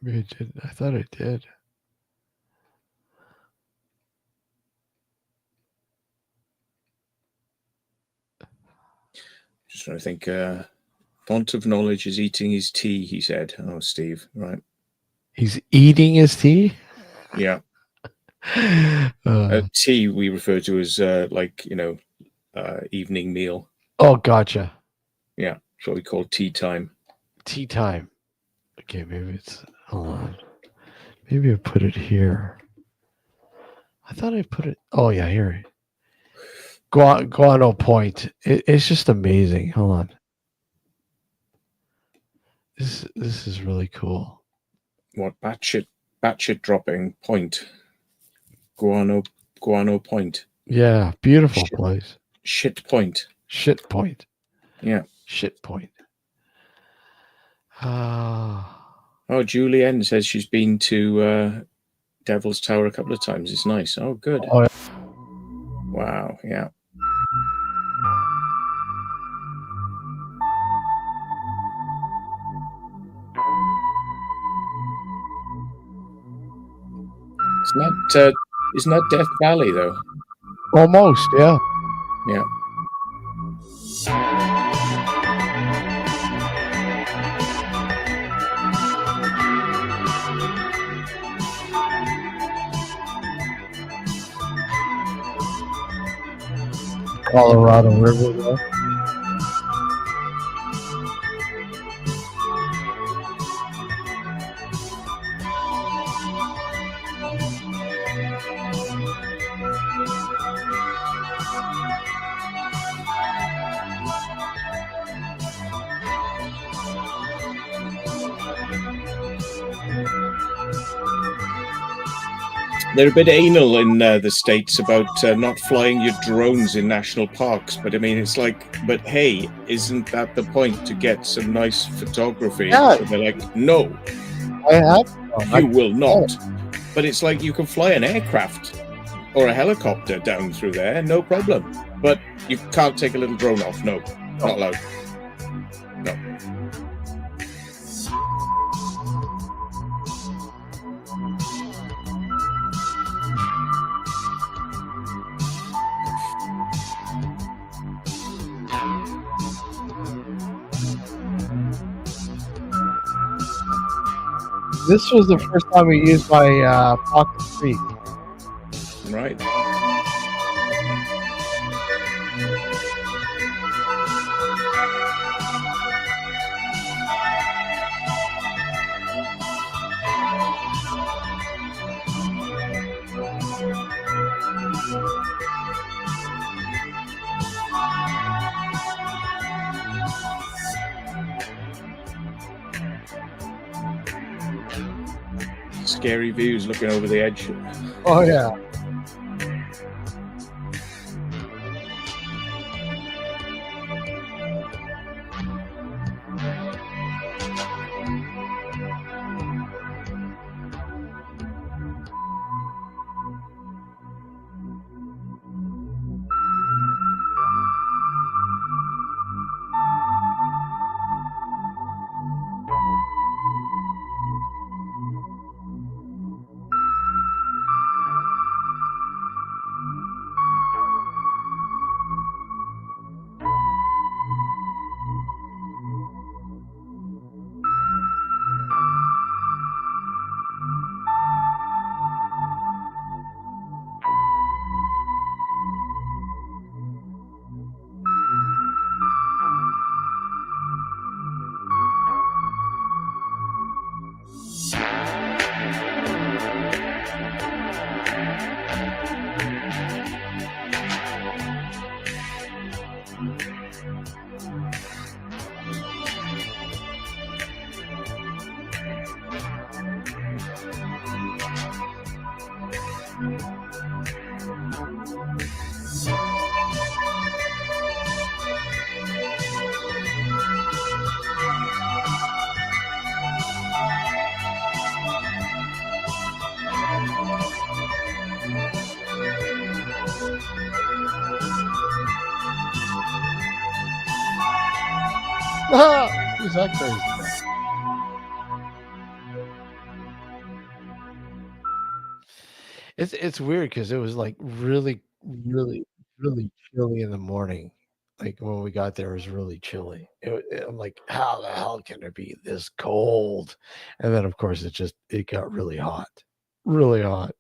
maybe I did. I thought I did. Just trying to think. Font of knowledge is eating his tea, he said. Oh, Steve, right. He's eating his tea? Yeah. Tea we refer to as evening meal. Oh, gotcha. Yeah, that's what we call tea time. Tea time. Okay, maybe it's hold on. Maybe I put it here. I thought I put it. Oh yeah, here. Guano Point. It's just amazing. Hold on. This is really cool. What batshit dropping point? Guano Point. Yeah, beautiful place. Shit Point. Shit Point. Yeah. Shit Point. Ah. Oh, Julienne says she's been to Devil's Tower a couple of times. It's nice. Oh, good. Oh, yeah. Wow. Yeah. Isn't that Death Valley though? Almost, yeah. Yeah. Colorado River there. They're a bit anal in the States about not flying your drones in national parks. But I mean, it's like, but hey, isn't that the point, to get some nice photography? Yeah. So they're like, no, I have. you will not. But it's like, you can fly an aircraft or a helicopter down through there, no problem. But you can't take a little drone off. No, not allowed. No. This was the first time we used my Pocket 3. Right. Scary views looking over the edge. Oh yeah. Who's that crazy? It's weird because it was like really, really, really chilly in the morning. Like when we got there, it was really chilly. I'm like, how the hell can it be this cold? And then of course it got really hot, really hot.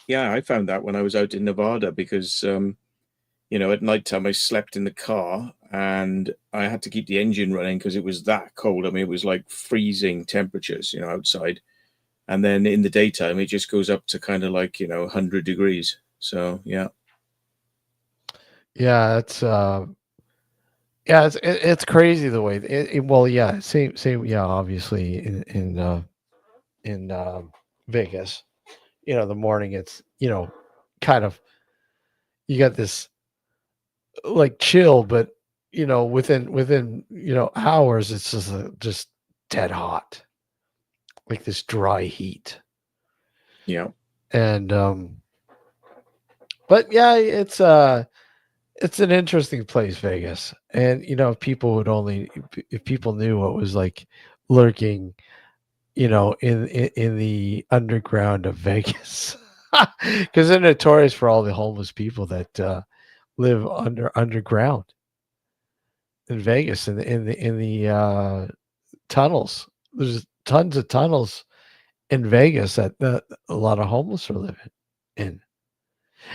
Yeah, I found that when I was out in Nevada because at nighttime I slept in the car and I had to keep the engine running because it was that cold. I mean, it was like freezing temperatures, outside. and then in the daytime it just goes up to kind of like 100 degrees. So yeah. Yeah, it's crazy the way well, yeah, same, yeah, obviously in Vegas, the morning it's, kind of, you got this like chill, but within hours it's just dead hot, like this dry heat. Yeah. And but yeah, it's an interesting place, Vegas. And if people would only, if people knew what was like lurking, in the underground of Vegas. Because they're notorious for all the homeless people that live underground in Vegas, in the tunnels. There's tons of tunnels in Vegas that a lot of homeless are living in.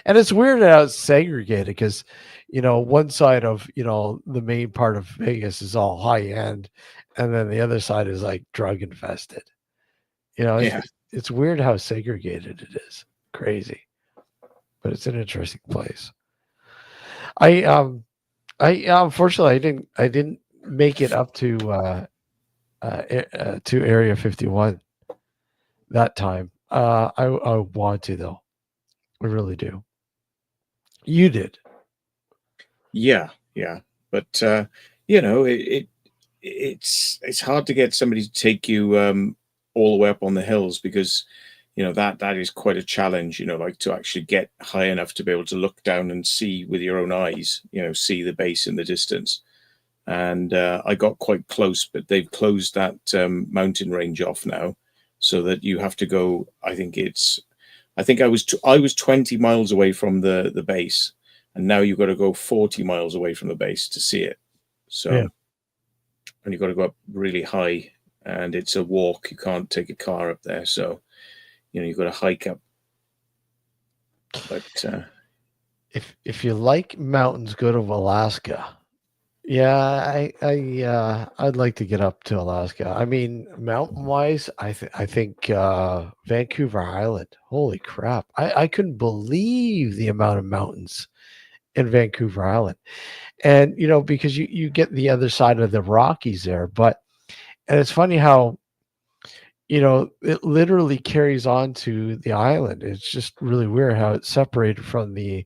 And it's weird how it's segregated because, one side of, the main part of Vegas is all high end, and then the other side is like drug infested. It's Yeah. just, it's weird how segregated it is. Crazy, but it's an interesting place. I unfortunately I didn't make it up to Area 51 that time. I want to though. I really do. You did. Yeah. Yeah. But it's hard to get somebody to take you all the way up on the hills, because that is quite a challenge, like to actually get high enough to be able to look down and see with your own eyes, see the base in the distance. And I got quite close, but they've closed that mountain range off now, so that you have to go. I think I was 20 miles away from the base, and now you've got to go 40 miles away from the base to see it. Yeah. So, and you've got to go up really high, and it's a walk. You can't take a car up there, so you've got to hike up. But If you like mountains, go to Alaska. Yeah, I'd like to get up to Alaska. I mean, mountain wise, I think Vancouver Island. Holy crap! I couldn't believe the amount of mountains in Vancouver Island, and because you get the other side of the Rockies there, but and it's funny how it literally carries on to the island. It's just really weird how it's separated from the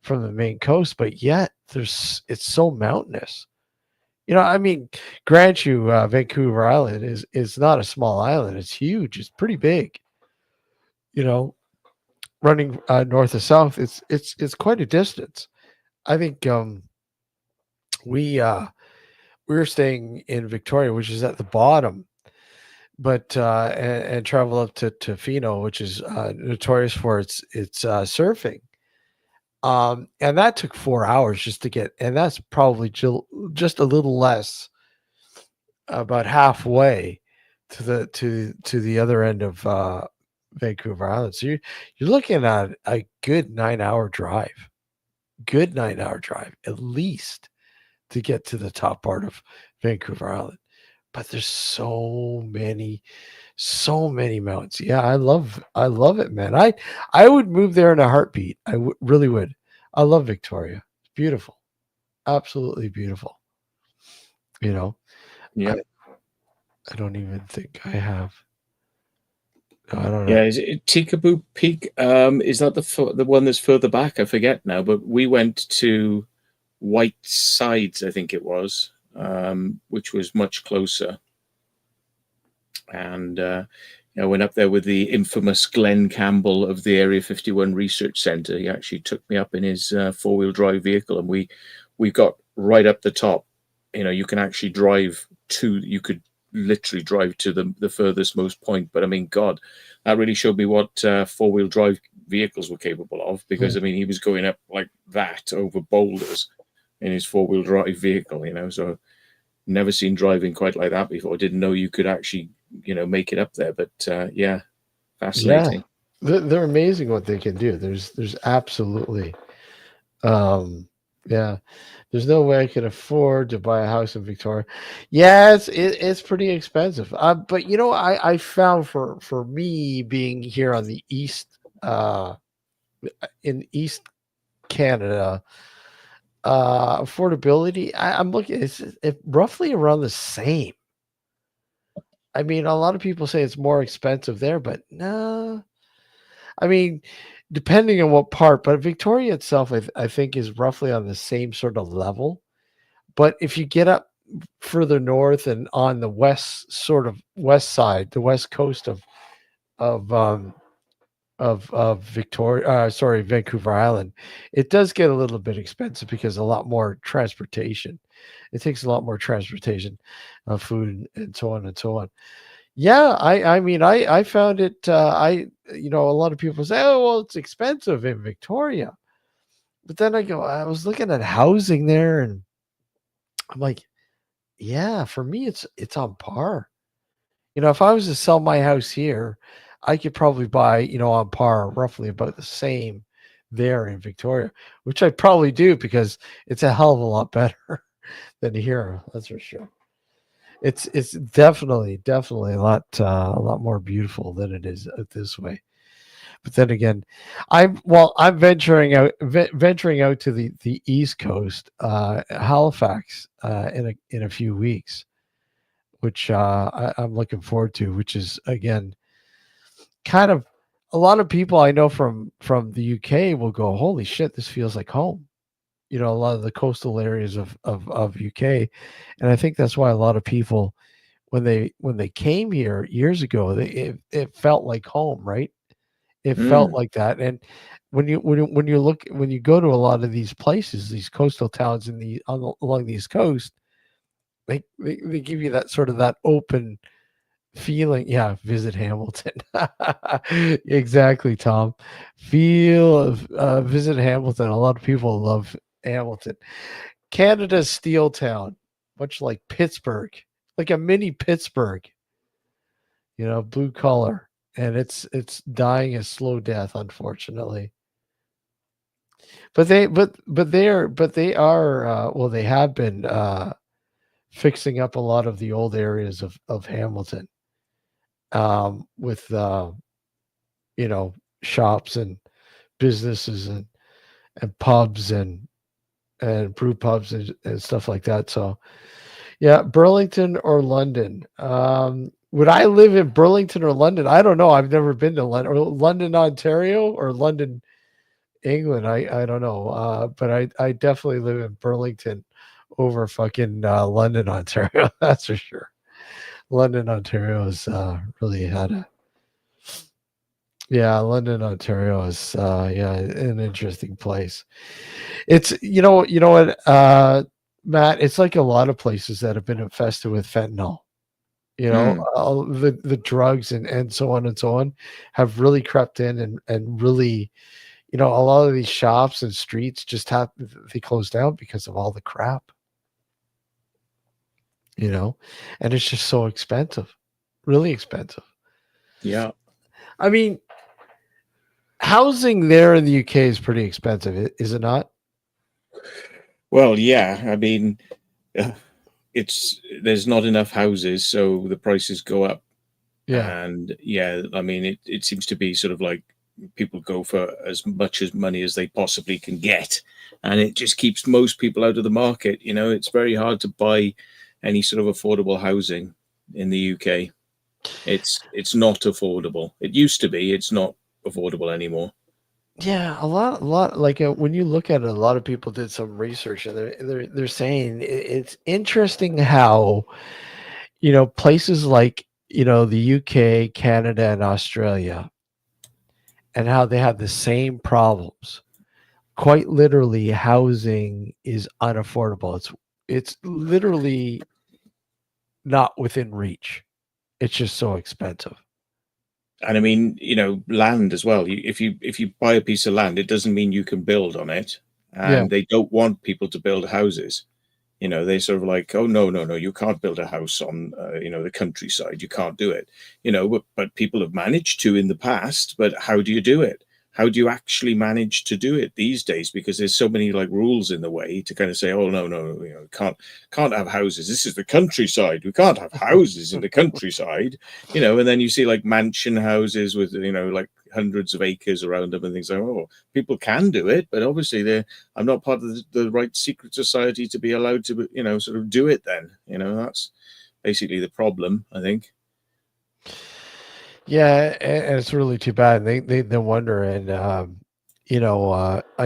main coast, but yet it's so mountainous. I mean, grant you, Vancouver Island is not a small island. It's huge. It's pretty big. You know, running north to south, it's quite a distance. I think we uh, we were staying in Victoria, which is at the bottom, but and travel up to Fino, which is notorious for its surfing. And that took 4 hours just to get, and that's probably just a little less, about halfway to the other end of Vancouver Island. So you're looking at a good 9 hour drive at least to get to the top part of Vancouver Island. But there's so many mountains. Yeah, I love it, man. I would move there in a heartbeat. Really would. I love Victoria. It's beautiful, absolutely beautiful. You know, yeah. I I don't even think I have. I don't know. Yeah, is it Tikaboo Peak? Is that the one that's further back? I forget now, but we went to White Sides, I think it was, which was much closer. And I went up there with the infamous Glenn Campbell of the Area 51 Research Center. He actually took me up in his four-wheel drive vehicle, and we got right up the top. You can actually drive to. You could literally drive to the furthest most point. But I mean, God, that really showed me what four-wheel drive vehicles were capable of. Because Mm. I mean, he was going up like that over boulders in his four-wheel drive vehicle. So never seen driving quite like that before. Didn't know you could actually make it up there. But yeah, Yeah, fascinating. they're amazing what they can do. There's absolutely, um, Yeah. There's no way I can afford to buy a house in Victoria. Yeah, it's pretty expensive. But I found for me being here on the east, in East Canada, affordability. I'm looking. It's roughly around the same. I mean, a lot of people say it's more expensive there, but no. I mean, depending on what part, but Victoria itself, I think, is roughly on the same sort of level. But if you get up further north and on the west, sort of west side, the west coast of um of Victoria, sorry, Vancouver Island, it does get a little bit expensive because a lot more transportation. It takes a lot more transportation, food and so on and so on. Yeah, I mean, I found it. A lot of people say, "Oh, well, it's expensive in Victoria," but then I was looking at housing there, and I'm like, yeah, for me, it's on par. If I was to sell my house here, I could probably buy, on par, roughly about the same there in Victoria, which I probably do because it's a hell of a lot better than here. That's for sure. It's definitely a lot more beautiful than it is out this way. But then again, I'm venturing out to the East Coast, Halifax, in a few weeks, which I'm looking forward to. Which is again kind of a lot of people I know from the UK will go, "Holy shit, this feels like home." A lot of the coastal areas of UK, and I think that's why a lot of people when they came here years ago, it felt like home, right? It felt Mm. like that, and when you go to a lot of these places, these coastal towns along the East Coast, they give you that sort of that open feeling. Yeah, visit Hamilton. Exactly, Tom. Feel of visit Hamilton. A lot of people love Hamilton. Canada's steel town, much like Pittsburgh, like a mini Pittsburgh. Blue collar, and it's dying a slow death, unfortunately. But they are well, they have been fixing up a lot of the old areas of Hamilton, with shops and businesses and pubs and brew pubs and stuff like that. So yeah, Burlington or London. Would I live in Burlington or London? I don't know. I've never been to London, or London, Ontario, or London, England. I don't know. But I definitely live in Burlington over fucking London, Ontario. That's for sure. London, Ontario has really had a yeah. London, Ontario is yeah, an interesting place. It's you know what, Matt. It's like a lot of places that have been infested with fentanyl. Mm. All the drugs and so on and so on have really crept in and really, a lot of these shops and streets just have they close down because of all the crap, you know, and it's just so expensive, really expensive. Yeah. I mean, housing there in the UK is pretty expensive, is it not? Well, yeah. I mean, uh, it's there's not enough houses, so the prices go up. Yeah. And yeah, I mean, it seems to be sort of like people go for as much as money as they possibly can get, and it just keeps most people out of the market. It's very hard to buy any sort of affordable housing in the UK. It's not affordable. It used to be. It's not affordable anymore. Yeah, a lot. Like when you look at it, a lot of people did some research, and they're saying it's interesting how places like the UK, Canada, and Australia, and how they have the same problems. Quite literally, housing is unaffordable. It's literally not within reach. It's just so expensive. And I mean, land as well. If you buy a piece of land, it doesn't mean you can build on it. Yeah, And they don't want people to build houses. They sort of like, oh, no, no, no, you can't build a house on the countryside. You can't do it. But people have managed to in the past. But how do you do it? how do you actually manage to do it these days? Because there's so many like rules in the way to kind of say, oh no, no, you know, can't have houses. This is the countryside. We can't have houses in the countryside, you know. And then you see like mansion houses with, you know, like hundreds of acres around them and things like, oh, people can do it, but obviously I'm not part of the right secret society to be allowed to, you know, sort of do it. Then, you know, that's basically the problem, I think. Yeah, and it's really too bad. They wonder, and I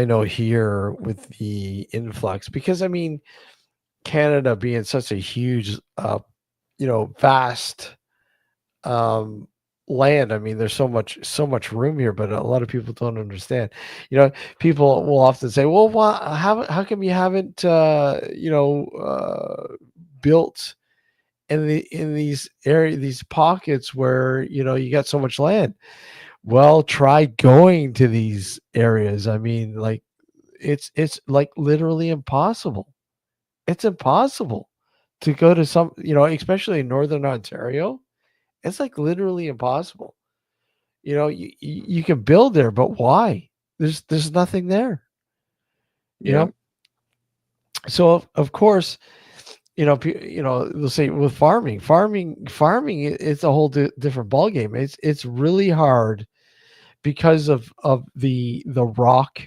know here with the influx, because I mean, Canada being such a huge, vast um, land. I mean, there's so much room here, but a lot of people don't understand. You know, people will often say, "Well, how come you haven't, built in these pockets where you got so much land?" Well, try going to these areas. I mean, like it's like literally impossible. It's impossible to go to some, especially in northern Ontario. It's like literally impossible. You can build there, but why? There's nothing there. You Yeah. know, so of course, they'll say with farming, it's a whole different ballgame. It's really hard because of the rock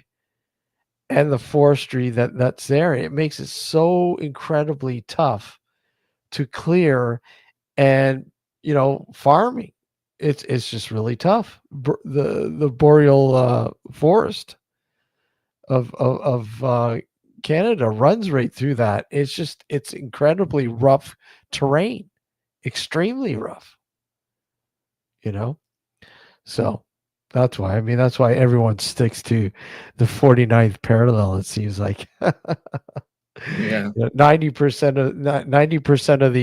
and the forestry that's there. It makes it so incredibly tough to clear, and farming, it's just really tough. The boreal forest of Canada runs right through that. It's incredibly rough terrain, extremely rough, you know. So that's why everyone sticks to the 49th parallel, it seems like. Yeah. 90% of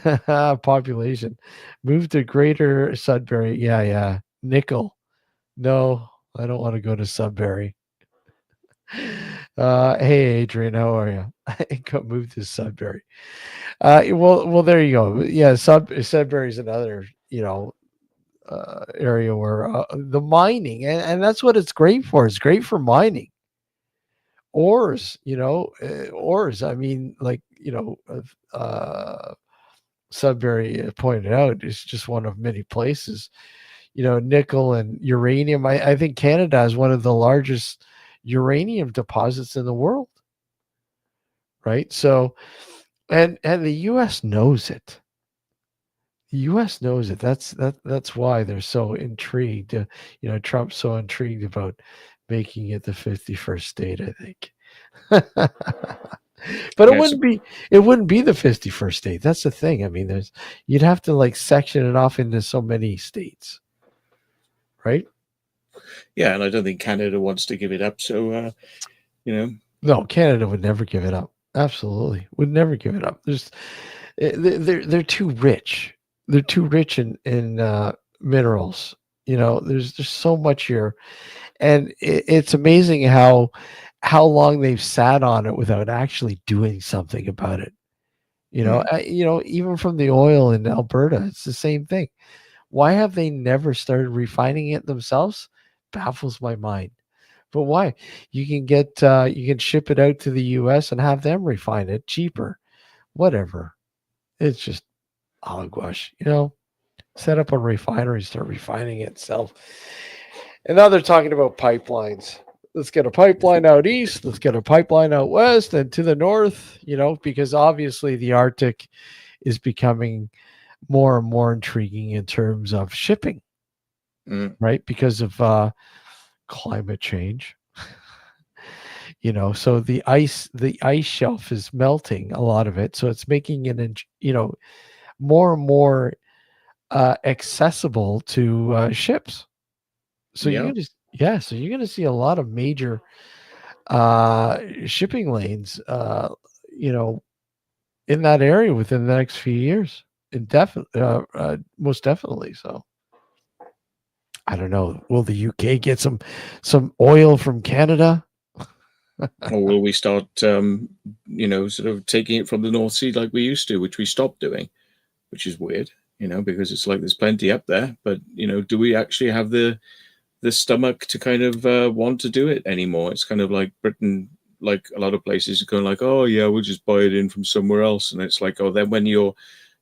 the population moved to Greater Sudbury. Yeah, yeah. Nickel. No, I don't want to go to Sudbury. Hey Adrian, how are you? I got moved to Sudbury. Well, there you go. Yeah, Sudbury is another, area where the mining, and that's what it's great for. It's great for mining ores. Ores. I mean, like Sudbury pointed out, is just one of many places. Nickel and uranium. I think Canada has one of the largest uranium deposits in the world, right? So, and the U.S. knows it. The U.S. knows it. That's why they're so intrigued. Trump's so intrigued about making it the 51st state, I think. But it Yeah. wouldn't be it wouldn't be the 51st state. That's the thing. I mean, you'd have to like section it off into so many states, right? Yeah, and I don't think Canada wants to give it up. So, you know, No, Canada would never give it up. Absolutely, would never give it up. They're too rich. They're too rich in minerals. There's just so much here, and it's amazing how long they've sat on it without actually doing something about it. mm, Even from the oil in Alberta, it's the same thing. Why have they never started refining it themselves? Baffles my mind. But why? You can ship it out to the US and have them refine it cheaper. Whatever. It's just hogwash, Set up a refinery, start refining it itself. And now they're talking about pipelines. Let's get a pipeline out east. Let's get a pipeline out west and to the north, because obviously the Arctic is becoming more and more intriguing in terms of shipping, mm, right? Because of climate change. So the ice shelf is melting, a lot of it. So it's making it, more and more accessible to ships. So yeah, you're gonna see a lot of major shipping lanes, you know, in that area within the next few years. Most definitely. So I don't know. Will the UK get some oil from Canada? or will we start, sort of taking it from the North Sea like we used to, which we stopped doing, which is weird, because it's like there's plenty up there, but do we actually have the stomach to kind of want to do it anymore. It's kind of like Britain, like a lot of places are going like, oh yeah, we'll just buy it in from somewhere else. And it's like, oh, then when you're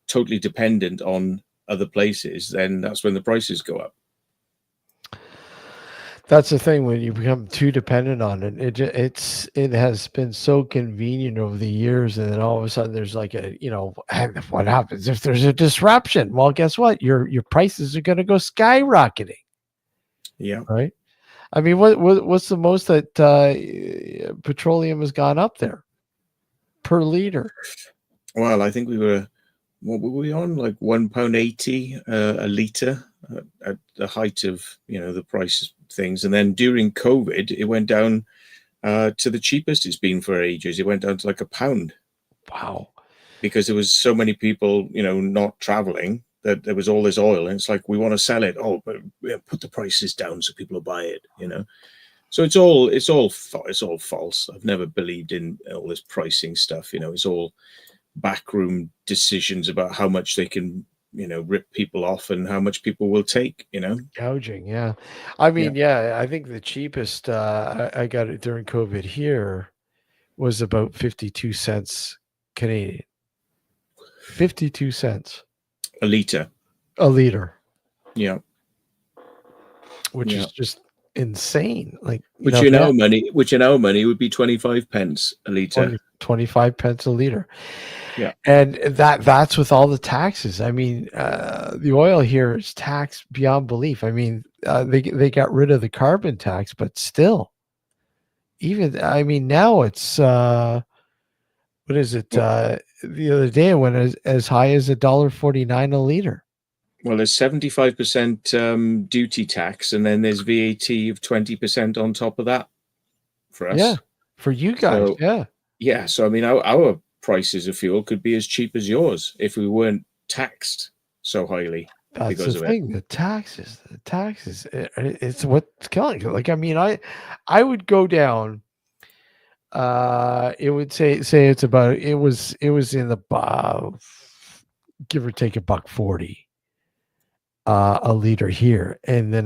totally dependent on other places, then that's when the prices go up. That's the thing when you become too dependent on it. It has been so convenient over the years, and then all of a sudden there's like and what happens if there's a disruption? Well, guess what? Your prices are going to go skyrocketing, Yeah. right? I mean, what's the most that petroleum has gone up there per liter? Well, I think what were we on? Like £1.80 a litre at the height of, the price things. And then during COVID, it went down to the cheapest it's been for ages. It went down to like £1 Wow. because there was so many people, not traveling, that there was all this oil. And it's like, we want to sell it. Oh, but put the prices down so people will buy it. So it's all false. I've never believed in all this pricing stuff. It's all backroom decisions about how much they can, rip people off and how much people will take. Gouging, yeah. I Yeah. mean, yeah, I think the cheapest I got it during COVID here was about 52 cents Canadian. 52 cents A litre. a liter, Yeah. which Yeah. is just insane. Like, Which in our money would be 25 pence a litre. 25 pence a liter. Yeah. And that's with all the taxes. I mean, the oil here is taxed beyond belief. I mean, they got rid of the carbon tax, but still, I mean, now it's what is it? The other day it went as high as $1.49 a liter. Well, there's 75% duty tax, and then there's VAT of 20% on top of that for Yeah, us. for you guys, So yeah. yeah, so I mean, our prices of fuel could be as cheap as yours if we weren't taxed so highly That's because the of it. thing. The taxes. It's what's killing it. Like, I mean, I would go down. It would say it's about. It was in the give or take $1.40 a liter here, and then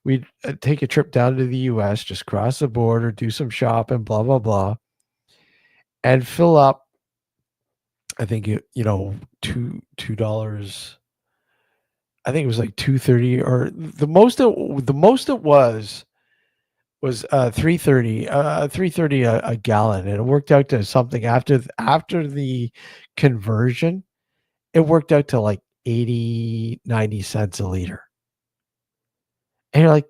we'd take a trip down to the U.S., just cross the border, do some shopping, blah blah blah, and fill up. I think $2. I think it was like 2.30, or the most it was 3.30, 3.30 a gallon, and it worked out to something after the conversion. It worked out to like 80-90 cents a liter. And you're like,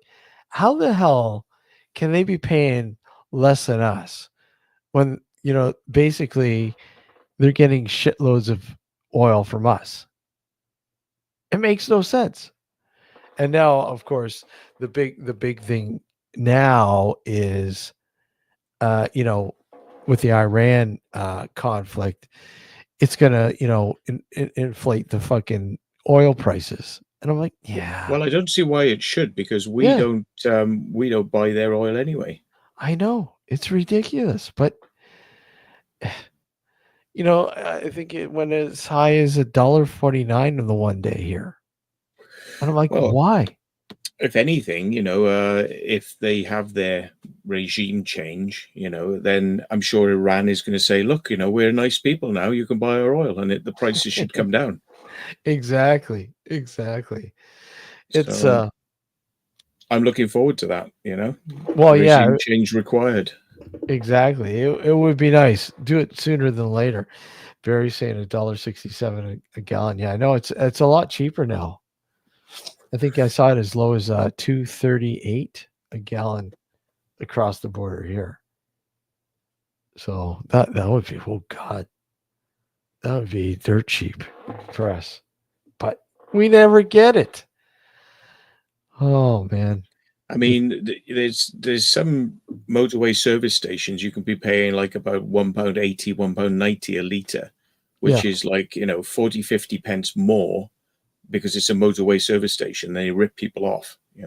how the hell can they be paying less than us when, basically they're getting shitloads of oil from us? It makes no sense. And now, of course, the big thing now is, with the Iran conflict, it's gonna, inflate the fucking oil prices. And I'm like, yeah, Well, I don't see why it should, because we yeah, don't buy their oil anyway. I know it's ridiculous, but I think it went as high as $1.49 in the one day here, and I'm like, Well, why? if anything, if they have their regime change, then I'm sure Iran is going to say, look, we're nice people now. You can buy our oil, and the prices should come down. Exactly. It's So I'm looking forward to that, well, yeah, regime change required. exactly. It would be nice. Do it sooner than later. Barry's saying $1.67 a gallon. Yeah, I know it's a lot cheaper now. I think I saw it as low as 2.38 a gallon across the border here. So that would be, oh God, that would be dirt cheap for us. But we never get it. Oh man. I mean, there's some motorway service stations you can be paying like about £1.80, £1.90 a litre, Yeah. which is like, 40, 50 pence more because it's a motorway service station. They rip people off, you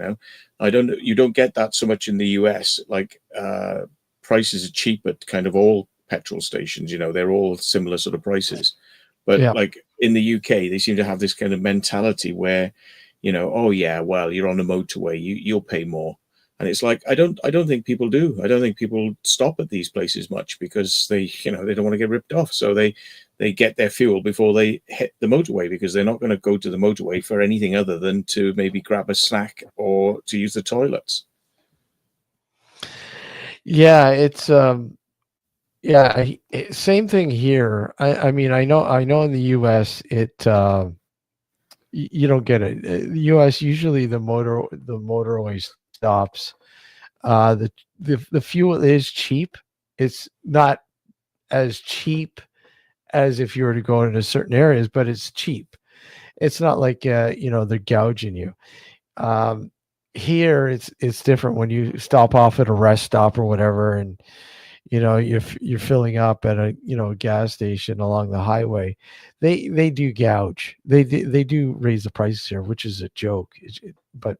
don't get that so much in the US. Like prices are cheap at kind of all petrol stations, they're all similar sort of prices. But Yeah. like in the UK, they seem to have this kind of mentality where, oh yeah, well, you're on the motorway, you'll pay more. And it's like, I don't think people do. I don't think people stop at these places much because they don't want to get ripped off. So they get their fuel before they hit the motorway, because they're not going to go to the motorway for anything other than to maybe grab a snack or to use the toilets. Yeah, it's same thing here. I mean, I know in the US you don't get it. The US, usually the motorway stops. The fuel is cheap. It's not as cheap as if you were to go into certain areas, but it's cheap. It's not like they're gouging you. Um, Here it's different when you stop off at a rest stop or whatever, and you're filling up at a gas station along the highway. They do gouge. They do raise the prices here, which is a joke. But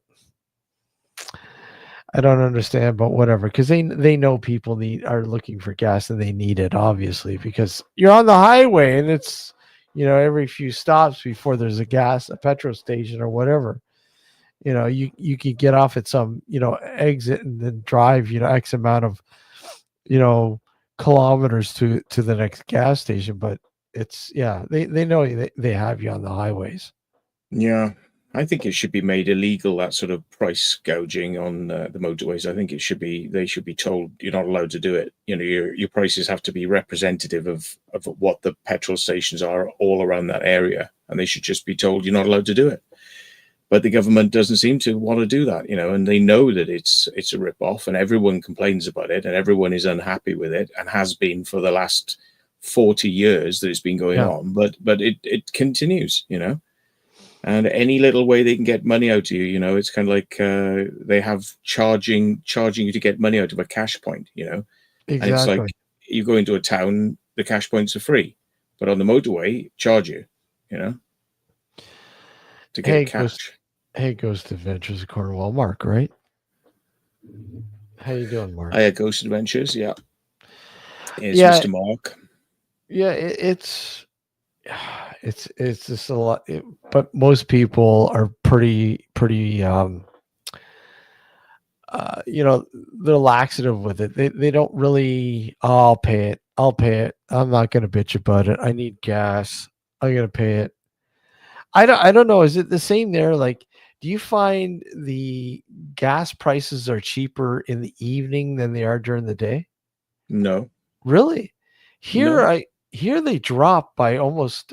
I don't understand, but whatever, because they know people are looking for gas and they need it, obviously, because you're on the highway and it's every few stops before there's a petrol station or whatever. You could get off at some exit and then drive X amount of you know kilometers to the next gas station, but they know they have you on the highways. Yeah, I think it should be made illegal, that sort of price gouging on the motorways. I think they should be told you're not allowed to do it. Your prices have to be representative of what the petrol stations are all around that area, and they should just be told you're not allowed to do it. But the government doesn't seem to want to do that, and they know that it's a rip off, and everyone complains about it, and everyone is unhappy with it, and has been for the last 40 years that it's been going Yeah, on. But it continues. And any little way they can get money out of you, it's kind of like they have charging you to get money out of a cash point. And it's exactly. like, you go into a town, the cash points are free, but on the motorway, charge you know, to Hey, get cash. Ghost Adventures of Cornwall, Mark, right? How you doing, I Mark? had Ghost Adventures, yeah, is Yeah, Mr. Mark. yeah, it's just a lot, but most people are pretty they're laxative with it. They don't really, "Oh, I'll pay it. I'll pay it. I'm not gonna bitch about it. I need gas. I gotta pay it." I don't know. Is it the same there? Like, do you find the gas prices are cheaper in the evening than they are during the day? No, Really? Here no. I here they drop by almost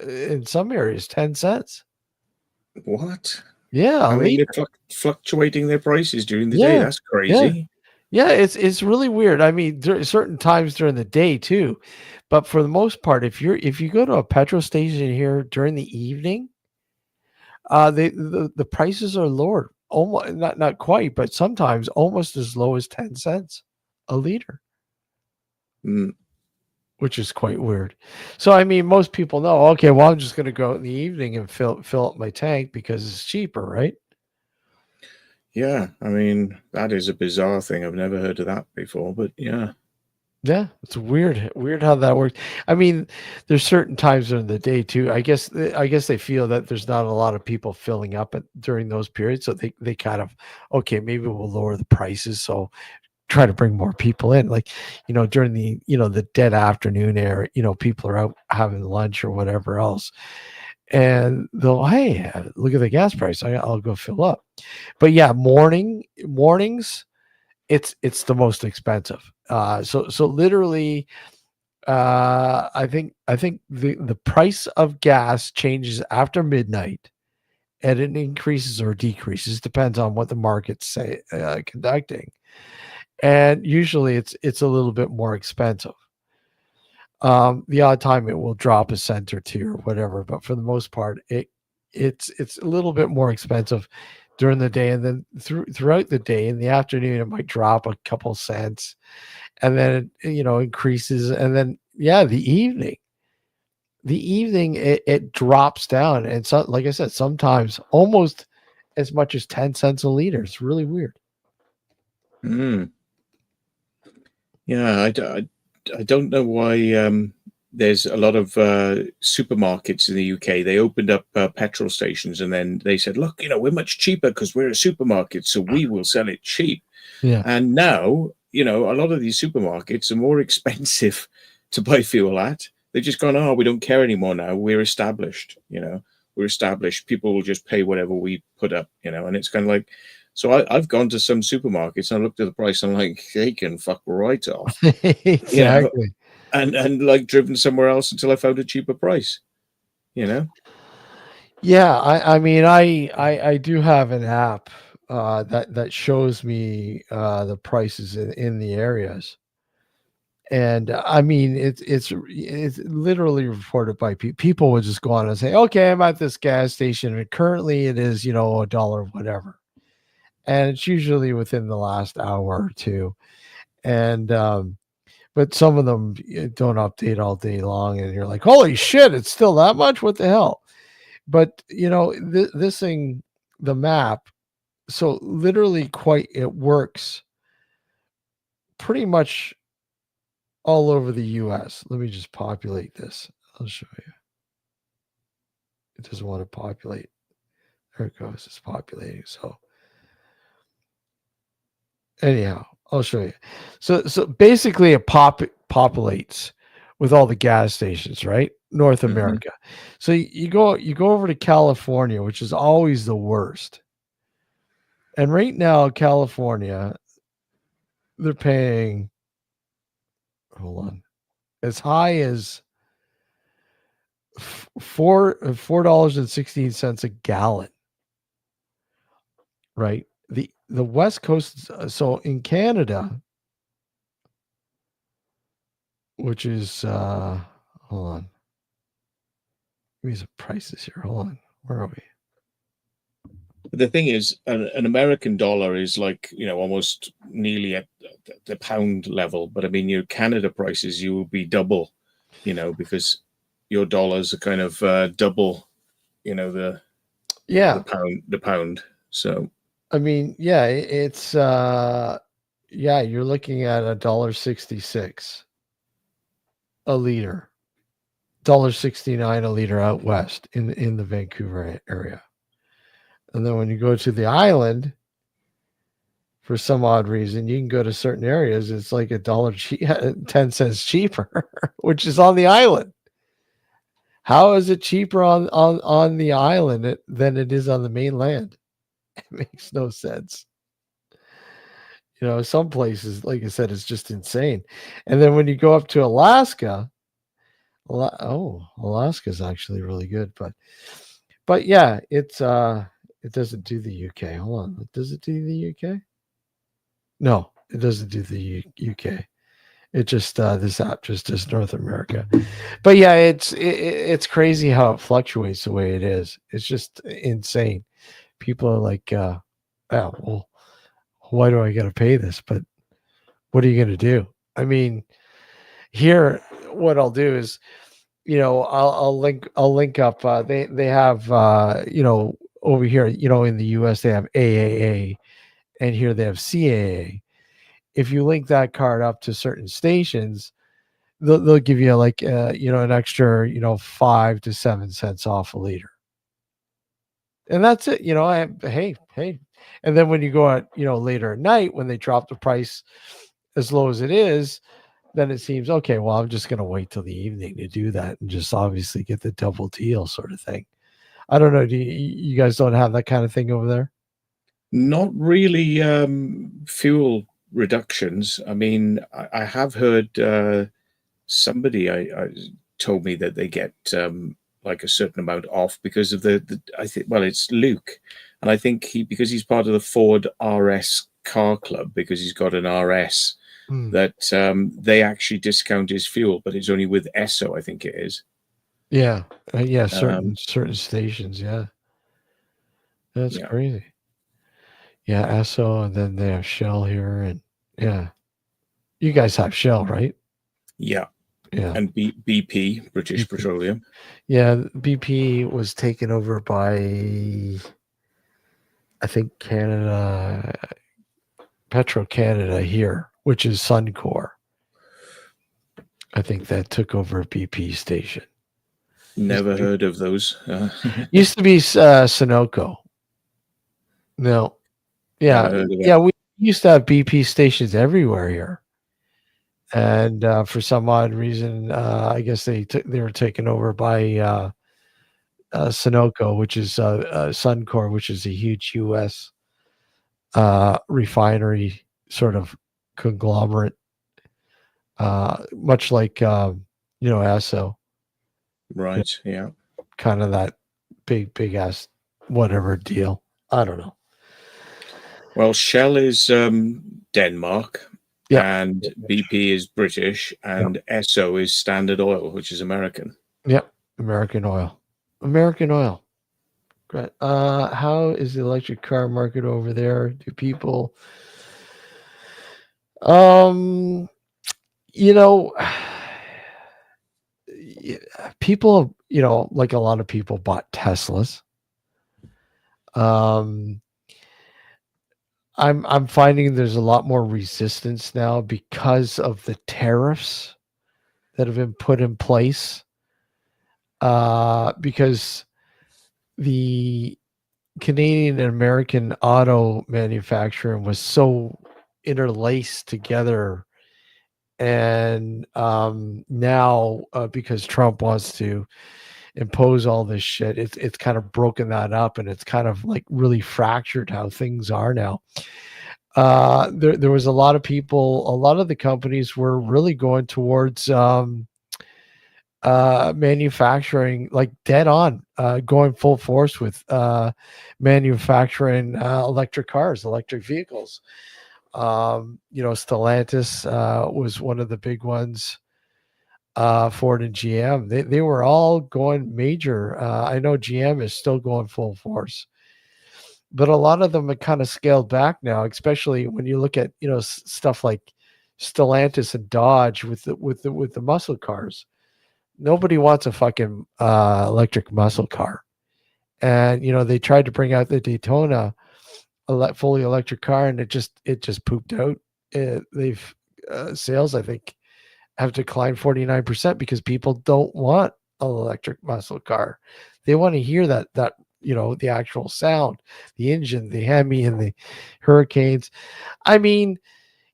in some areas 10 cents. What? Yeah, a I mean, they're liter. fluctuating their prices during the day. Yeah. That's Yeah. crazy. Yeah, it's really weird. I mean, certain times during the day too, but for the most part, if you go to a petrol station here during the evening, the prices are lower. Almost not quite, but sometimes almost as low as 10 cents a liter, Mm, which is quite weird. So I mean, most people know, okay, well, I'm just going to go out in the evening and fill up my tank because it's cheaper, right? yeah, I mean, that is a bizarre thing. I've never heard of that before, but yeah. Yeah, it's weird how that works. I mean, there's certain times during the day too. I guess they feel that there's not a lot of people filling up during those periods, so they kind of, okay, maybe we'll lower the prices, so try to bring more people in. Like, during the dead afternoon air, people are out having lunch or whatever else, and they'll, hey, look at the gas price. I'll go fill up. But yeah, mornings, it's the most expensive. So literally, I think the price of gas changes after midnight, and it increases or decreases, depends on what the market's say conducting. And usually it's a little bit more expensive. The odd time it will drop a cent or two or whatever, but for the most part, it's a little bit more expensive during the day, and then throughout the day in the afternoon it might drop a couple cents, and then it increases, and then yeah, the evening it drops down, and so, like I said, sometimes almost as much as 10 cents a liter. It's really weird. Mm. Yeah, I don't know why there's a lot of supermarkets in the UK. They opened up petrol stations, and then they said, "Look, we're much cheaper because we're a supermarket, so we will sell it cheap." Yeah. And now, a lot of these supermarkets are more expensive to buy fuel at. They've just gone, "Oh, we don't care anymore now. We're established. We're established. People will just pay whatever we put up." And it's kind of like, so I've gone to some supermarkets and I looked at the price. And I'm like, they can fuck right off. you know, Exactly. and like driven somewhere else until I found a cheaper price. You know, Yeah, I mean, I do have an app that shows me the prices in the areas, and I mean, it's literally reported by people would just go on and say, okay, I'm at this gas station, and currently it is a dollar whatever, and it's usually within the last hour or two, and but some of them don't update all day long, and you're like, holy shit, it's still that much? What the hell? But this thing, the map, so literally it works pretty much all over the US. Let me just populate this. I'll show you. It doesn't want to populate. There it goes. It's populating. So anyhow, I'll show you. So basically it populates with all the gas stations, right? North hmm America. So you go over to California, which is always the worst. And right now, California, they're paying, hold on, as high as $4.16 a gallon, right? The West Coast, so in Canada, which is hold on, give me some prices here. Hold on, where are we? But the thing is, an American dollar is like almost nearly at the pound level. But I mean, your Canada prices, you will be double, because your dollars are kind of double, the Yeah, pound. So I mean, yeah, it's yeah, you're looking at $1.66 a liter, $1.69 a liter out west in the Vancouver area. And then when you go to the island, for some odd reason, you can go to certain areas. It's like a dollar, 10 cents cheaper, which is on the island. How is it cheaper on the island than it is on the mainland? It makes no sense. Some places, like I said, it's just insane. And then when you go up to Alaska, Alaska is actually really good, but yeah, it doesn't do the UK. Hold on, does it do the UK? No, it doesn't do the UK. It just this app just does North America. But yeah, it's crazy how it fluctuates the way it is. It's just insane. People are like, oh, well, why do I got to pay this? But what are you going to do? I mean, here, what I'll do is, I'll link up. They have over here, in the US they have AAA, and here they have CAA. If you link that card up to certain stations, they'll give you like an extra 5 to 7 cents off a liter, and that's it. Hey, and then when you go out later at night when they drop the price as low as it is, then it seems okay. Well, I'm just going to wait till the evening to do that and just obviously get the double deal sort of thing. I don't know. Do you guys don't have that kind of thing over there? not really fuel reductions. I mean, I have heard somebody I told me that they get like a certain amount off because of the I think, well, it's Luke, and I think because he's part of the Ford RS car club, because he's got an RS, Hmm. that they actually discount his fuel, but it's only with Esso, I think it is. Yeah, yeah. Certain Um, certain stations. Yeah, that's yeah, crazy. Yeah, Esso, and then they have Shell here, and yeah, you guys have Shell, right? yeah, Yeah, and BP, British BP. Petroleum. Yeah, BP was taken over by, I think, Canada, Petro Canada here, which is Suncor. I think that took over a BP station. Never heard of those. Used to be Sunoco. No, Never yeah, heard of it. yeah. We used to have BP stations everywhere here, and for some odd reason, I guess they were taken over by Sunoco, which is Suncor, which is a huge U.S. Refinery sort of conglomerate, much like Esso, Right. Yeah. kind of that big ass whatever deal. I don't know. Well, Shell is Denmark, Yep. and BP is British, Yep. and Esso is Standard Oil, which is American. Yep. American Oil. American Oil. Great. How is the electric car market over there? Do people um you know people, like a lot of people bought Teslas. Um I'm finding there's a lot more resistance now because of the tariffs that have been put in place. Because the Canadian and American auto manufacturing was so interlaced together, and now because Trump wants to impose all this shit, it's kind of broken that up, and it's kind of like really fractured how things are now. There was a lot of people, a lot of the companies were really going towards manufacturing, like dead on, going full force with manufacturing electric cars, electric vehicles. Stellantis was one of the big ones. Ford and GM, they were all going major. I know GM is still going full force, but a lot of them have kind of scaled back now, especially when you look at stuff like Stellantis and Dodge with the muscle cars. Nobody wants a fucking electric muscle car. And they tried to bring out the Daytona fully electric car, and it just pooped out. They've sales, I think, have declined 49% because people don't want an electric muscle car. They want to hear that the actual sound, the engine, the Hemi, and the Hurricanes. I mean,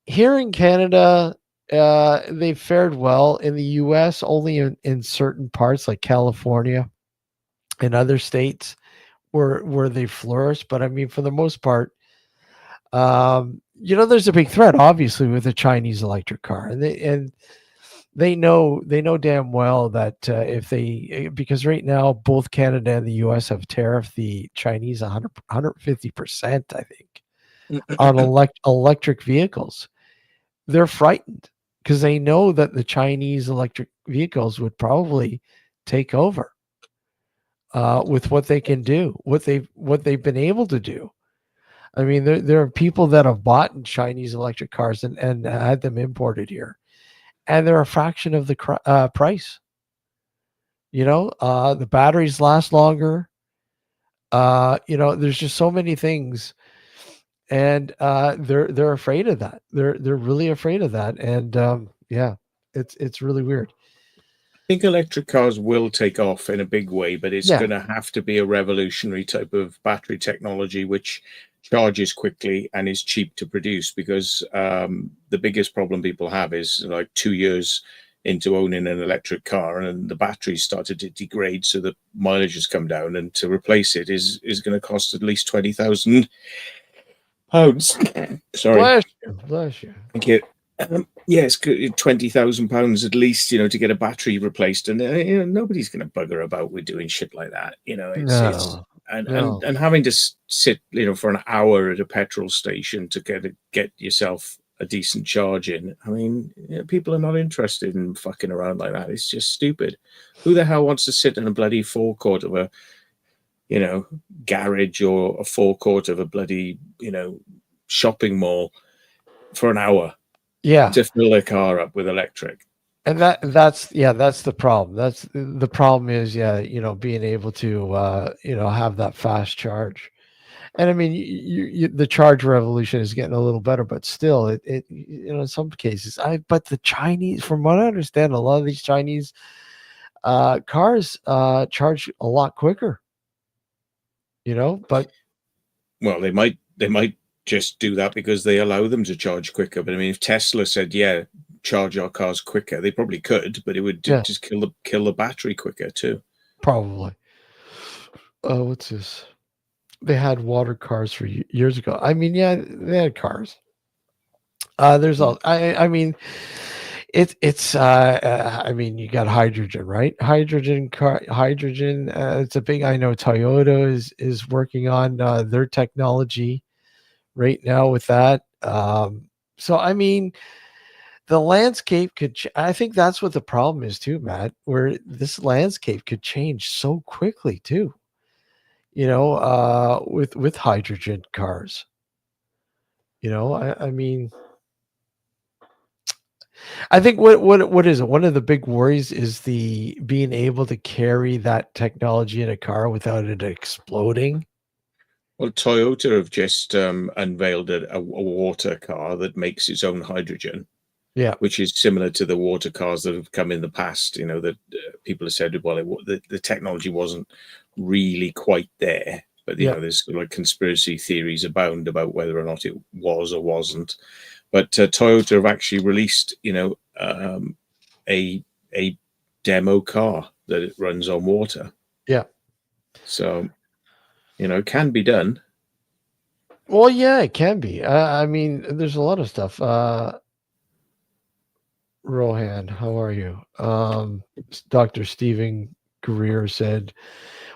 here in Canada, they've fared well. In the US, only in certain parts like California and other states where they flourish. But I mean, for the most part, there's a big threat, obviously, with the Chinese electric car, and they know damn well that if they, because right now both Canada and the US have tariffed the Chinese 150%, I think, on electric vehicles. They're frightened because they know that the Chinese electric vehicles would probably take over with what they can do, what they've been able to do. I mean, there are people that have bought Chinese electric cars and had them imported here, and they're a fraction of the price. The batteries last longer. There's just so many things, and they're afraid of that. They're really afraid of that, and yeah, it's really weird. I think electric cars will take off in a big way, but it's Yeah, going to have to be a revolutionary type of battery technology, which charges quickly and is cheap to produce. Because the biggest problem people have is like 2 years into owning an electric car, and the batteries started to degrade, so the mileage has come down, and to replace it is going to cost at least £20,000. Sorry. bless you, bless you. Thank you. Yes, £20,000 at least, to get a battery replaced, and nobody's going to bugger about with doing shit like that. It's No, and no. having to sit, for an hour at a petrol station to get yourself a decent charge in. I mean, people are not interested in fucking around like that. It's just stupid. Who the hell wants to sit in a bloody forecourt of a, garage, or a forecourt of a bloody, shopping mall for an hour Yeah, to fill their car up with electric? and that's the problem. That's the problem is, being able to have that fast charge. And I mean, the charge revolution is getting a little better, but still, in some cases, but the Chinese, from what I understand, a lot of these Chinese cars charge a lot quicker. But Well, they might just do that because they allow them to charge quicker. But I mean, if Tesla said, "Yeah, charge our cars quicker," they probably could, but it would yeah, just kill the battery quicker too. probably. What's this? They had water cars for years ago. I mean, yeah, they had cars. There's Mm. all. I mean, it's. I mean, you got hydrogen, right? Hydrogen. It's a big. I know Toyota is working on their technology right now with that. So I mean, the landscape could. I think that's what the problem is too, Matt. Where this landscape could change so quickly too. With hydrogen cars. I mean, I think what is it? One of the big worries is the being able to carry that technology in a car without it exploding. Well, Toyota have just unveiled a water car that makes its own hydrogen, Yeah, which is similar to the water cars that have come in the past. That people have said, well, the technology wasn't really quite there. But yeah, there's like conspiracy theories abound about whether or not it was or wasn't. But Toyota have actually released, a demo car that it runs on water. yeah. So it can be done. Well, yeah, it can be. I mean, there's a lot of stuff. Rohan, how are you? Dr. Stephen Greer said,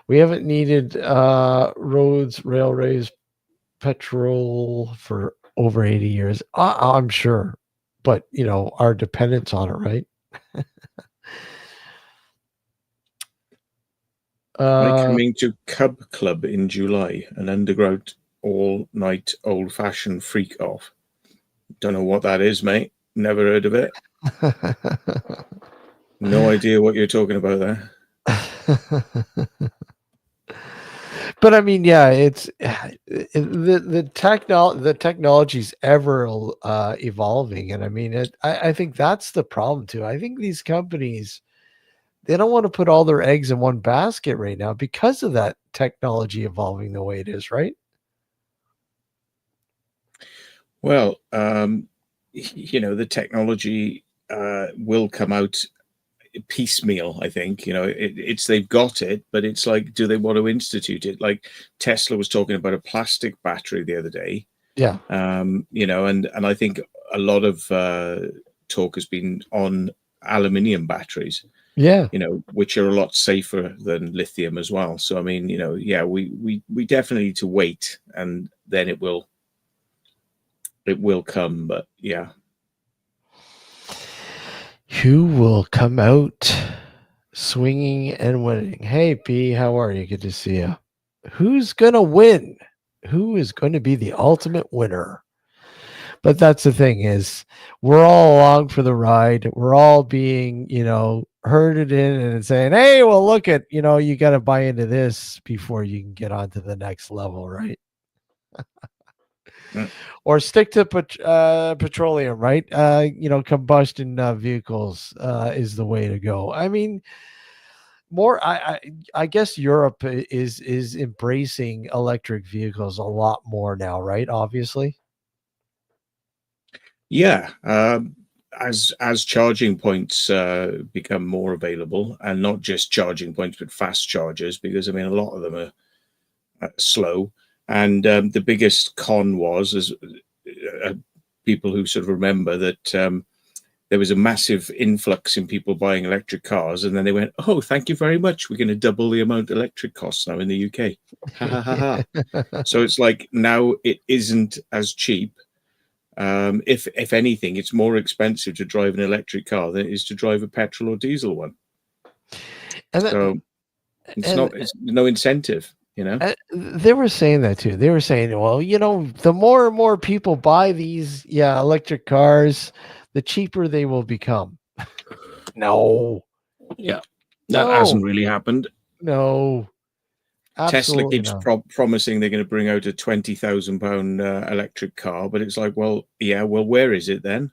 we haven't needed roads, railways, petrol for over 80 years. I'm sure, but our dependence on it, right? I Uh, coming to Cub Club in July, an underground all-night old-fashioned freak off. Don't know what that is, mate. Never heard of it. No idea what you're talking about there. but I mean, yeah, it's the technology's ever evolving, and I mean, I think that's the problem too. I think these companies, they don't want to put all their eggs in one basket right now because of that technology evolving the way it is, right? Well, the technology will come out piecemeal. I think it's they've got it, but it's like, do they want to institute it? Like Tesla was talking about a plastic battery the other day. Yeah, And I think a lot of talk has been on aluminium batteries, yeah. which are a lot safer than lithium as well. So I mean, yeah, we definitely need to wait, and then it will come. But yeah. Who will come out swinging and winning? Hey, P, how are you? Good to see you. Who's gonna win? Who is going to be the ultimate winner? But that's the thing, is we're all along for the ride. We're all being, herded in and saying, hey, well, look at, you got to buy into this before you can get on to the next level, right? Mm. Or stick to petroleum, right? Combustion vehicles is the way to go. I mean, more. I guess Europe is embracing electric vehicles a lot more now, right? Obviously. Yeah. As charging points become more available, and not just charging points, but fast chargers, because I mean, a lot of them are slow. And the biggest con was, as people who sort of remember that, there was a massive influx in people buying electric cars, and then they went, "Oh, thank you very much. We're going to double the amount electric costs now in the UK." Ha ha ha ha. So it's like now it isn't as cheap. If anything, it's more expensive to drive an electric car than it is to drive a petrol or diesel one. and that, So it's and not. It's no incentive. They were saying that too. They were saying, well, the more and more people buy these, electric cars, the cheaper they will become. No, Yeah, that no, hasn't really happened. no. Tesla Absolutely keeps not. promising they're going to bring out a £20,000 electric car, but it's like, well, yeah, well, where is it then?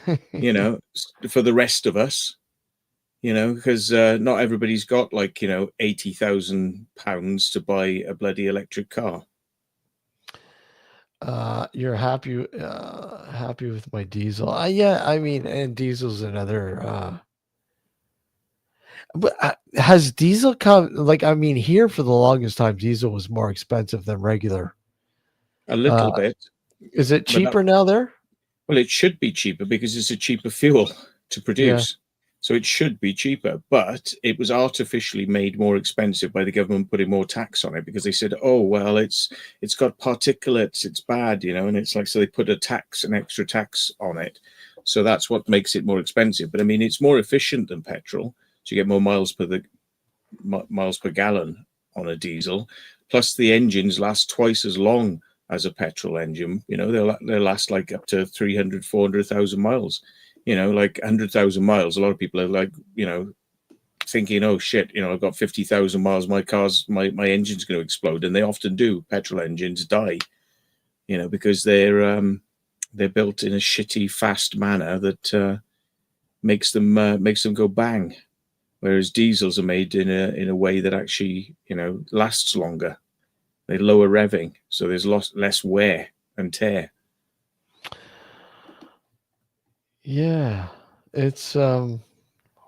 For the rest of us, because not everybody's got like £80,000 to buy a bloody electric car. You're happy with my diesel? Yeah, I mean, and diesel's another. But has diesel come? Like, I mean, here for the longest time, diesel was more expensive than regular. A little Uh, bit, is it but cheaper now there? well, it should be cheaper because it's a cheaper fuel to Yeah. produce. So it should be cheaper, but it was artificially made more expensive by the government putting more tax on it because they said, "Oh, well, it's got particulates, it's bad," and it's like so they put an extra tax on it. So that's what makes it more expensive. But I mean, it's more efficient than petrol. So you get more miles per gallon on a diesel. Plus, the engines last twice as long as a petrol engine. They'll last like up to 300, 400,000 miles. Like 100,000 miles. A lot of people are like, thinking, oh shit, I've got 50,000 miles. My engine's going to explode, and they often do. Petrol engines die, because they're built in a shitty, fast manner that makes them go bang. Whereas diesels are made in a way that actually lasts longer. They lower revving, so there's less wear and tear. Yeah. It's hold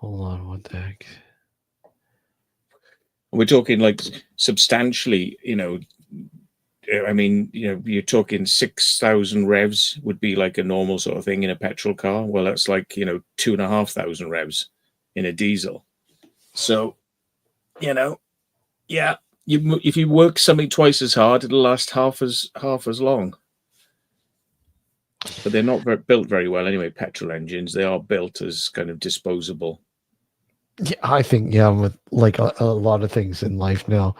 on, what the heck? We're talking like substantially, I mean, you're talking 6,000 revs would be like a normal sort of thing in a petrol car. Well, that's like 2,500 revs in a diesel. So, yeah, if you work something twice as hard, it'll last half as long. But they're not built very well anyway. Petrol engines, they are built as kind of disposable. Yeah, I think with like a lot of things in life now.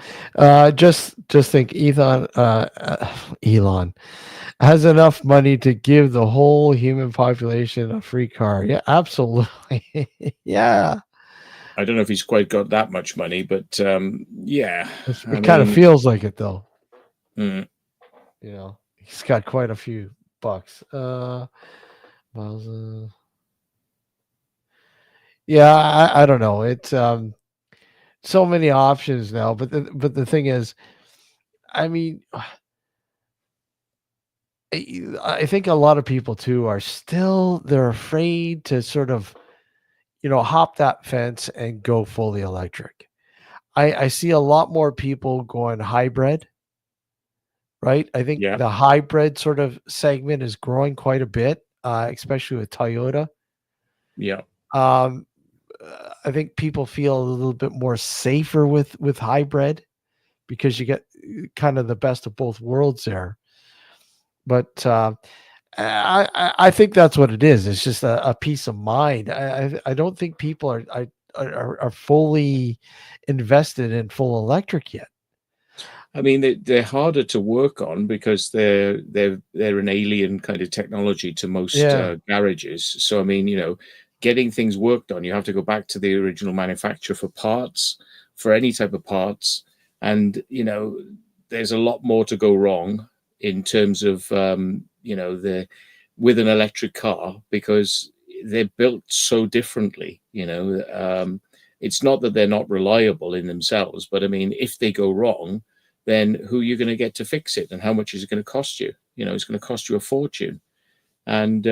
Just think Elon has enough money to give the whole human population a free car. Yeah, absolutely. Yeah. I don't know if he's quite got that much money, but yeah, I It kind of mean, feels like it though. mm, He's got quite a few bucks. Miles, yeah, I don't know. It's so many options now, but the thing is, I mean, I think a lot of people too are still they're afraid to sort of hop that fence and go fully electric. I see a lot more people going hybrid, right? I think yeah, the hybrid sort of segment is growing quite a bit, especially with Toyota. yeah. Um, I think people feel a little bit more safer with hybrid because you get kind of the best of both worlds there. But I think that's what it is. It's just a peace of mind. I don't think people are fully invested in full electric yet. I mean, they're harder to work on because they're an alien kind of technology to most Yeah, garages. So I mean, getting things worked on, you have to go back to the original manufacturer for parts, for any type of parts, and there's a lot more to go wrong in terms of the with an electric car because they're built so differently. It's not that they're not reliable in themselves, but I mean, if they go wrong, then who are you going to get to fix it, and how much is it going to cost you? It's going to cost you a fortune. And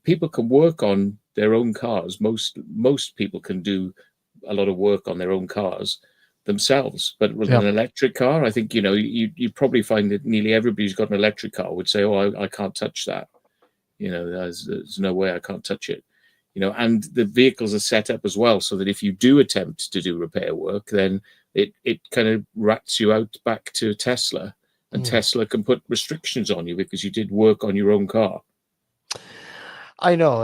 people can work on their own cars. Most people can do a lot of work on their own cars themselves. But with yeah. an electric car, I think you probably find that nearly everybody who's got an electric car would say, "Oh, I can't touch that. There's no way I can't touch it." And the vehicles are set up as well so that if you do attempt to do repair work, then it kind of rats you out back to Tesla, and Mm. Tesla can put restrictions on you because you did work on your own car. I know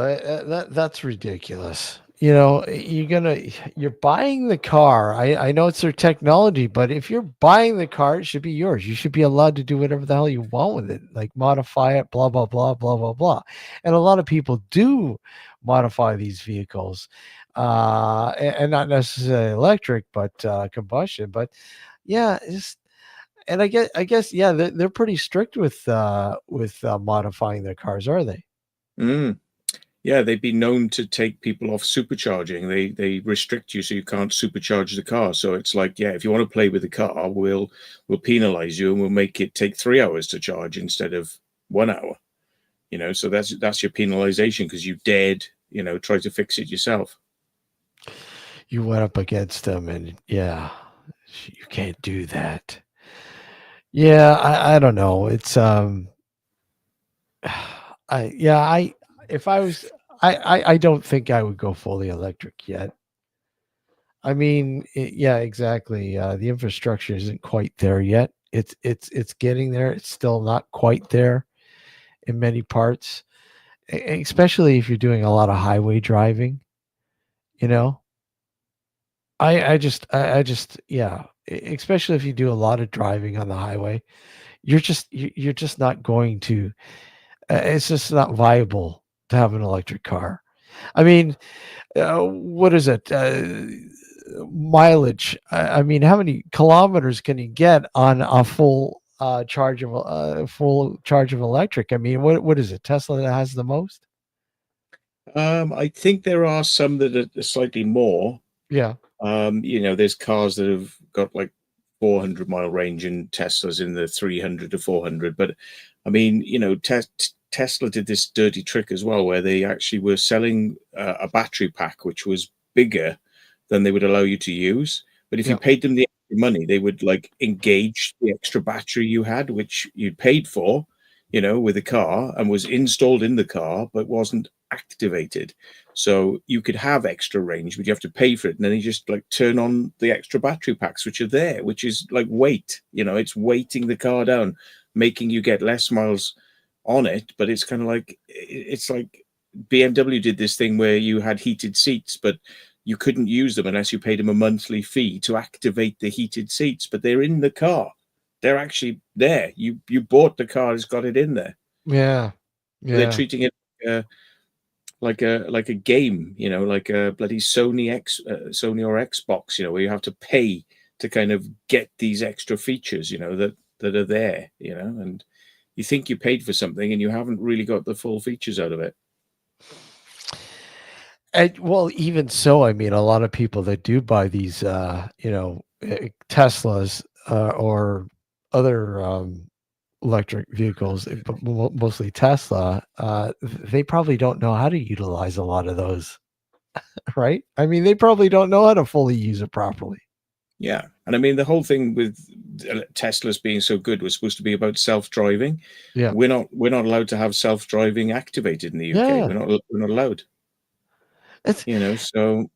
that's ridiculous. You're buying the car. I know it's their technology, but if you're buying the car, it should be yours. You should be allowed to do whatever the hell you want with it, like modify it, blah blah blah blah blah blah. And a lot of people do modify these vehicles, and not necessarily electric, but combustion. But Yeah, and I guess, yeah, they're pretty strict with modifying their cars, are they? Mm. Yeah, they've been known to take people off supercharging. They restrict you so you can't supercharge the car. So it's like, yeah, if you want to play with the car, we'll penalize you and we'll make it take 3 hours to charge instead of 1 hour. So that's your penalization because you dared, try to fix it yourself. You went up against them, and yeah, you can't do that. Yeah, I don't know. It's I yeah, I if I was I don't think I would go fully electric yet. I mean, yeah, exactly. The infrastructure isn't quite there yet. It's getting there. It's still not quite there in many parts, especially if you're doing a lot of highway driving. You know, I just yeah, especially if you do a lot of driving on the highway, you're just not going to. It's just not viable to have an electric car. I mean, what is it? Mileage. I mean, how many kilometers can you get on a full charge of electric? I mean, what is it? Tesla that has the most? I think there are some that are slightly more. Yeah, There's cars that have got like 400-mile range and Teslas in the 300 to 400. But I mean, Tesla did this dirty trick as well, where they actually were selling a battery pack which was bigger than they would allow you to use. But if you yeah, paid them the extra money, they would like engage the extra battery you had, which you'd paid for, with the car and was installed in the car, but wasn't activated. So you could have extra range, but you have to pay for it. And then you just like turn on the extra battery packs, which are there, which is like weight, it's weighting the car down, making you get less miles on it. But it's kind of like, it's like BMW did this thing where you had heated seats, but you couldn't use them unless you paid them a monthly fee to activate the heated seats, but they're in the car. They're actually there. You bought the car, it's got it in there. yeah, But they're yeah. treating it like a game, like a bloody Sony or Xbox, where you have to pay to kind of get these extra features, that are there, and you think you paid for something and you haven't really got the full features out of it. And well, even so, I mean, a lot of people that do buy these, Teslas or other electric vehicles, but mostly Tesla, they probably don't know how to utilize a lot of those, right? I mean, they probably don't know how to fully use it properly. Yeah, and I mean the whole thing with Teslas being so good was supposed to be about self-driving. Yeah. We're not allowed to have self-driving activated in the UK. Yeah. We're not allowed. It's So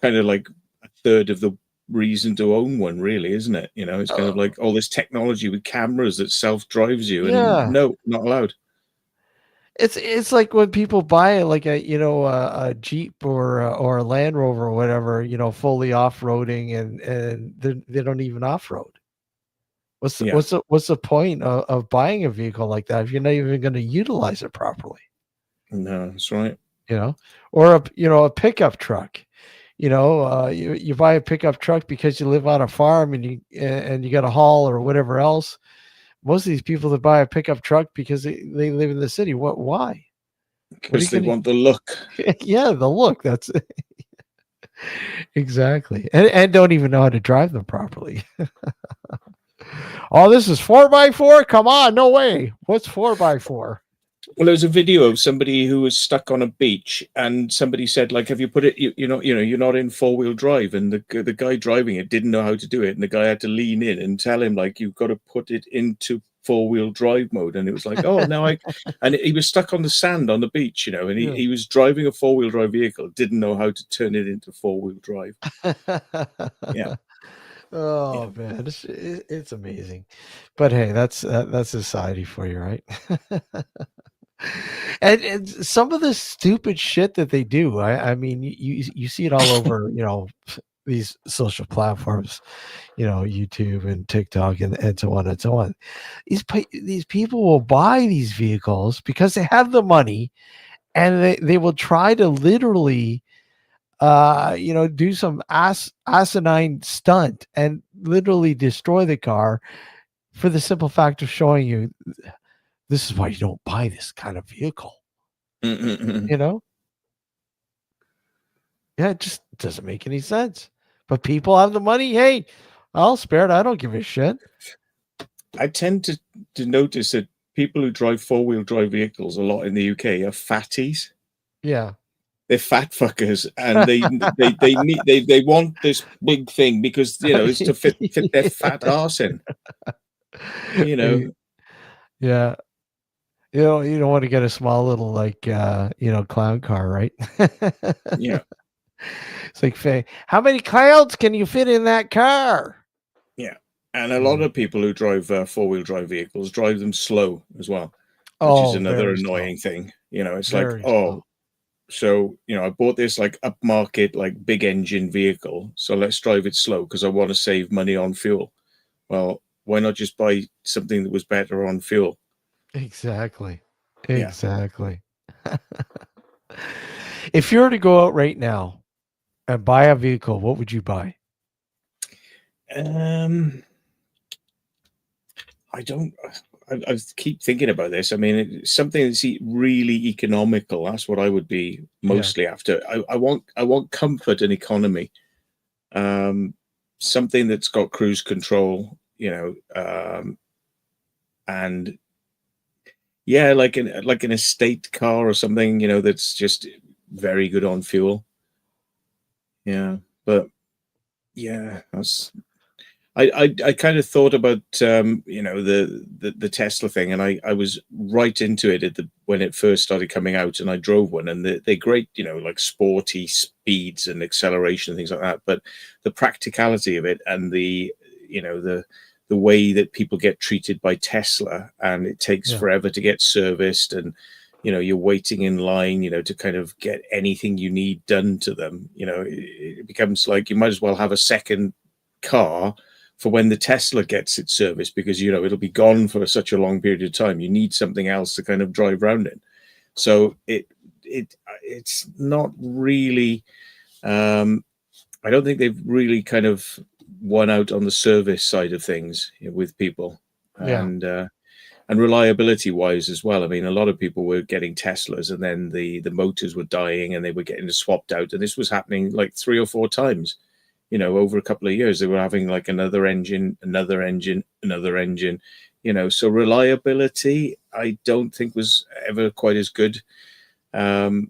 kind of like a third of the reason to own one, really, isn't it? It's kind of uh, like all this technology with cameras that self-drives you, and yeah. no, not allowed. It's like when people buy like a Jeep or a Land Rover or whatever, fully off-roading and they don't even off-road. What's the Yeah, what's the what's the point of buying a vehicle like that if you're not even gonna utilize it properly, no, that's right. you know? Or a pickup truck. You buy a pickup truck because you live on a farm and you got a haul or whatever else. Most of these people that buy a pickup truck because they live in the city. Why? What are Because you they gonna want the look. Yeah, the look, that's exactly. And don't even know how to drive them properly. Oh, this is 4x4? Come on, no way. What's 4x4? Well, there's a video of somebody who was stuck on a beach, and somebody said, like, "Have you put it? You're not in four-wheel drive." And the guy driving it didn't know how to do it, and the guy had to lean in and tell him, like, "You've got to put it into four-wheel drive mode." And it was like, "Oh, now I," and he was stuck on the sand on the beach, and he Yeah. he was driving a four-wheel drive vehicle, didn't know how to turn it into four-wheel drive. Yeah, yeah. Oh man, it's amazing. But hey, that's society for you, right? And some of the stupid shit that they do, I mean, you see it all over, these social platforms, YouTube and TikTok and so on and so on. These people will buy these vehicles because they have the money, and they will try to literally do some asinine stunt and literally destroy the car for the simple fact of showing you this is why you don't buy this kind of vehicle. You know? Yeah, it just doesn't make any sense. But people have the money. Hey, I'll spare it. I don't give a shit. I tend to notice that people who drive four-wheel drive vehicles a lot in the UK are fatties. Yeah. They're fat fuckers, and they want this big thing because it's to fit their fat arse in. You know, Yeah. You don't want to get a small little clown car, right? yeah, It's like, how many clowns can you fit in that car? yeah. And a lot of people who drive four-wheel drive vehicles drive them slow as well, which is Oh, another very slow. annoying thing. It's like, Very oh, slow. so I bought this like upmarket, like big engine vehicle, so let's drive it slow because I want to save money on fuel. Well, why not just buy something that was better on fuel? Exactly. Yeah. Exactly. If you were to go out right now and buy a vehicle, what would you buy? I don't. I keep thinking about this. I mean, it's something that's really economical. That's what I would be Yeah. mostly after. I want comfort and economy. Something that's got cruise control. And yeah, like an estate car or something. That's just very good on fuel. Yeah, but yeah, I kind of thought about the Tesla thing, and I was right into it when it first started coming out, and I drove one, and they're great, like sporty speeds and acceleration and things like that. But the practicality of it and the way that people get treated by Tesla, and it takes Yeah. forever to get serviced, and you're waiting in line, to kind of get anything you need done to them. It becomes like you might as well have a second car for when the Tesla gets its service, because it'll be gone for such a long period of time. You need something else to kind of drive around in. So it's not really. I don't think they've really kind of won out on the service side of things with people, Yeah. and reliability wise as well. I mean, a lot of people were getting Teslas, and then the motors were dying, and they were getting swapped out, and this was happening like 3 or 4 times. Over a couple of years, they were having like another engine. So reliability, I don't think was ever quite as good. And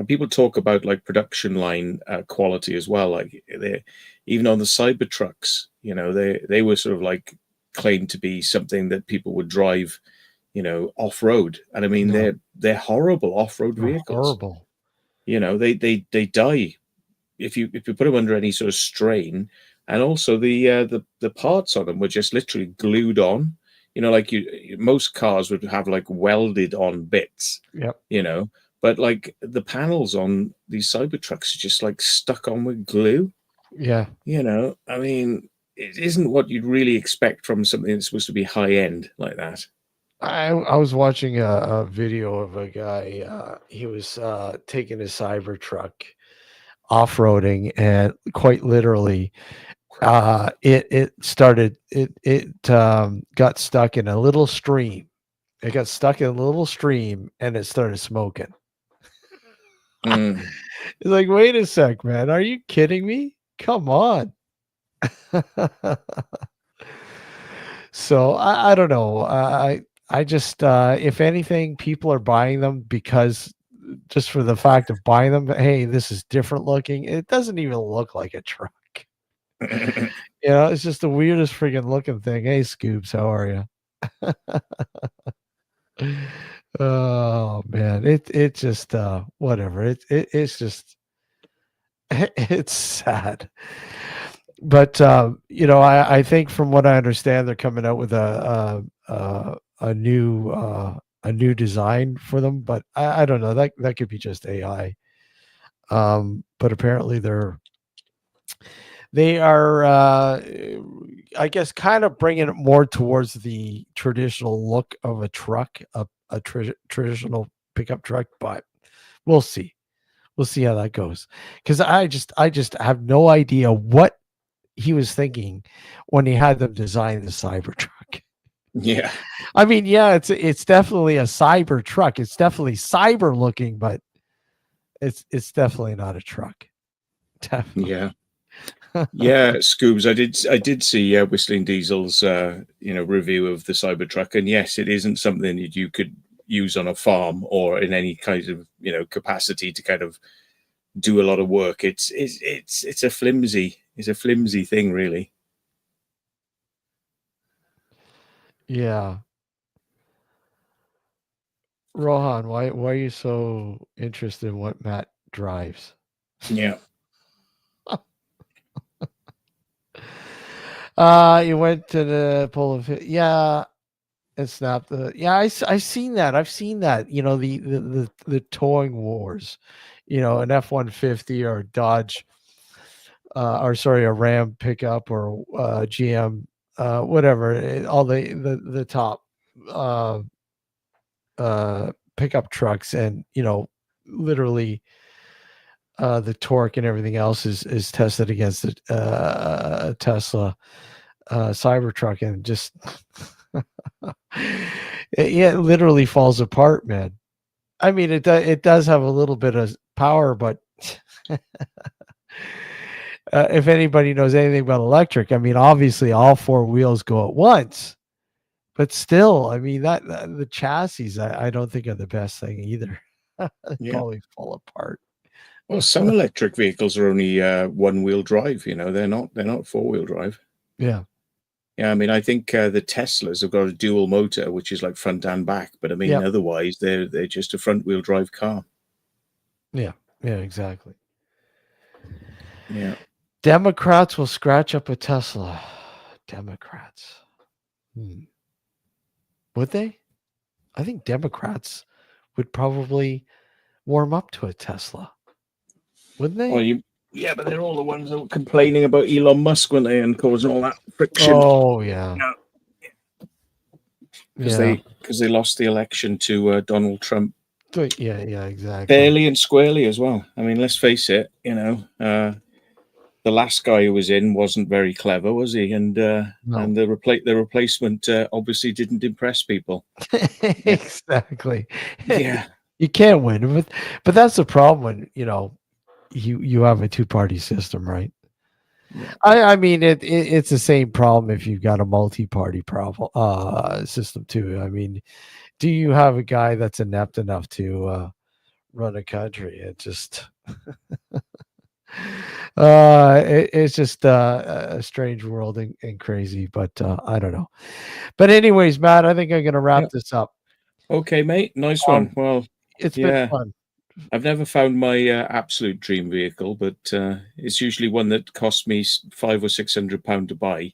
people talk about like production line quality as well. Like they, even on the Cybertrucks, they were sort of like claimed to be something that people would drive, off road. And I mean, No, they're horrible off road they're vehicles. horrible. They die if you put them under any sort of strain. And also the parts on them were just literally glued on. Like most cars would have like welded on bits. Yep. But like the panels on these Cybertrucks are just like stuck on with glue. Yeah. I mean, it isn't what you'd really expect from something that's supposed to be high end like that. I was watching a video of a guy. He was taking his Cybertruck off-roading, and quite literally, it got stuck in a little stream. It got stuck in a little stream, and it started smoking. Mm. It's like, wait a sec, man. Are you kidding me? Come on. So I don't know. I just if anything, people are buying them because just for the fact of buying them. Hey, this is different looking. It doesn't even look like a truck. It's just the weirdest freaking looking thing. Hey, Scoops, how are you? Oh man, it just whatever. It's just it's sad. But I think from what I understand, they're coming out with a new design for them. But I don't know, that could be just AI. But apparently they are I guess kind of bringing it more towards the traditional look of a truck, a traditional pickup truck. But we'll see. we'll see how that goes. Because I just have no idea what he was thinking when he had them design the Cybertruck. Yeah. I mean, yeah, it's definitely a cyber truck. It's definitely cyber looking, but it's definitely not a truck. Definitely. Yeah. Yeah, Scoobs. I did see Whistling Diesel's review of the Cybertruck, and yes, it isn't something that you could use on a farm or in any kind of capacity to kind of do a lot of work. It's a flimsy thing, really. Yeah. Rohan, why are you so interested in what Matt drives? Yeah. You went to the Polar. Yeah, and snapped the. Yeah, I've seen that. I've seen that. The towing wars. An F-150 or Dodge, or sorry, a Ram pickup or GM, whatever. All the top uh, pickup trucks, and literally the torque and everything else is tested against a Tesla Cybertruck, and just it literally falls apart, man. I mean, it does have a little bit of power, but if anybody knows anything about electric, I mean, obviously all four wheels go at once, but still, I mean that the chassis, I don't think are the best thing either. They Yeah. probably fall apart. Well, some electric vehicles are only one-wheel drive. They're not four-wheel drive. Yeah. Yeah, I mean, I think the Teslas have got a dual motor, which is like front and back. But I mean, Yep. otherwise, they're just a front-wheel drive car. Yeah. Yeah. Exactly. Yeah. Democrats will scratch up a Tesla. Democrats. Would they? I think Democrats would probably warm up to a Tesla. Wouldn't Well, they? yeah, but they're all the ones that were complaining about Elon Musk, weren't they, and causing all that friction. Oh yeah. Because Yeah. they lost the election to Donald Trump. Yeah, exactly. Fairly and squarely as well. I mean, let's face it, the last guy who was in wasn't very clever, was he? And No. and the replacement obviously didn't impress people. Exactly. Yeah. You can't win, but that's the problem when you have a two-party system, right? Yeah. I mean it's the same problem if you've got a multi-party problem system too. I mean, do you have a guy that's inept enough to run a country? It just it's just a strange world and crazy, but I don't know. But anyways, Matt, I think I'm gonna wrap this up. Okay, mate. Nice one. Well, It's been fun. I've never found my absolute dream vehicle, but it's usually one that costs me £500 or £600 to buy.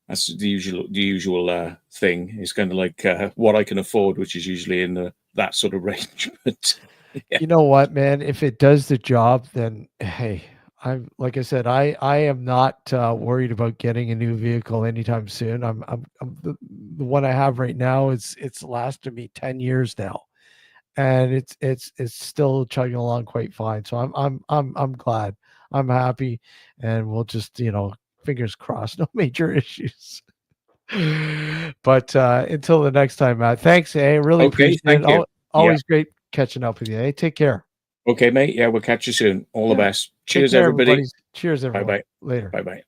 That's the usual thing. It's kind of like what I can afford, which is usually in that sort of range. But yeah. You know what, man? If it does the job, then hey, I'm like I said, I am not worried about getting a new vehicle anytime soon. I'm the one I have right now. It's lasted me 10 years now, and it's still chugging along quite fine. So I'm glad. I'm happy, and we'll just fingers crossed, no major issues. But until the next time, Matt. Thanks. Hey, really Okay, appreciate thank it. you. Always great catching up with you. Hey, take care. Okay, mate. Yeah, we'll catch you soon. All the best. Take Cheers, care, everybody. everybody. Cheers, everyone. Bye-bye. Later. Bye-bye.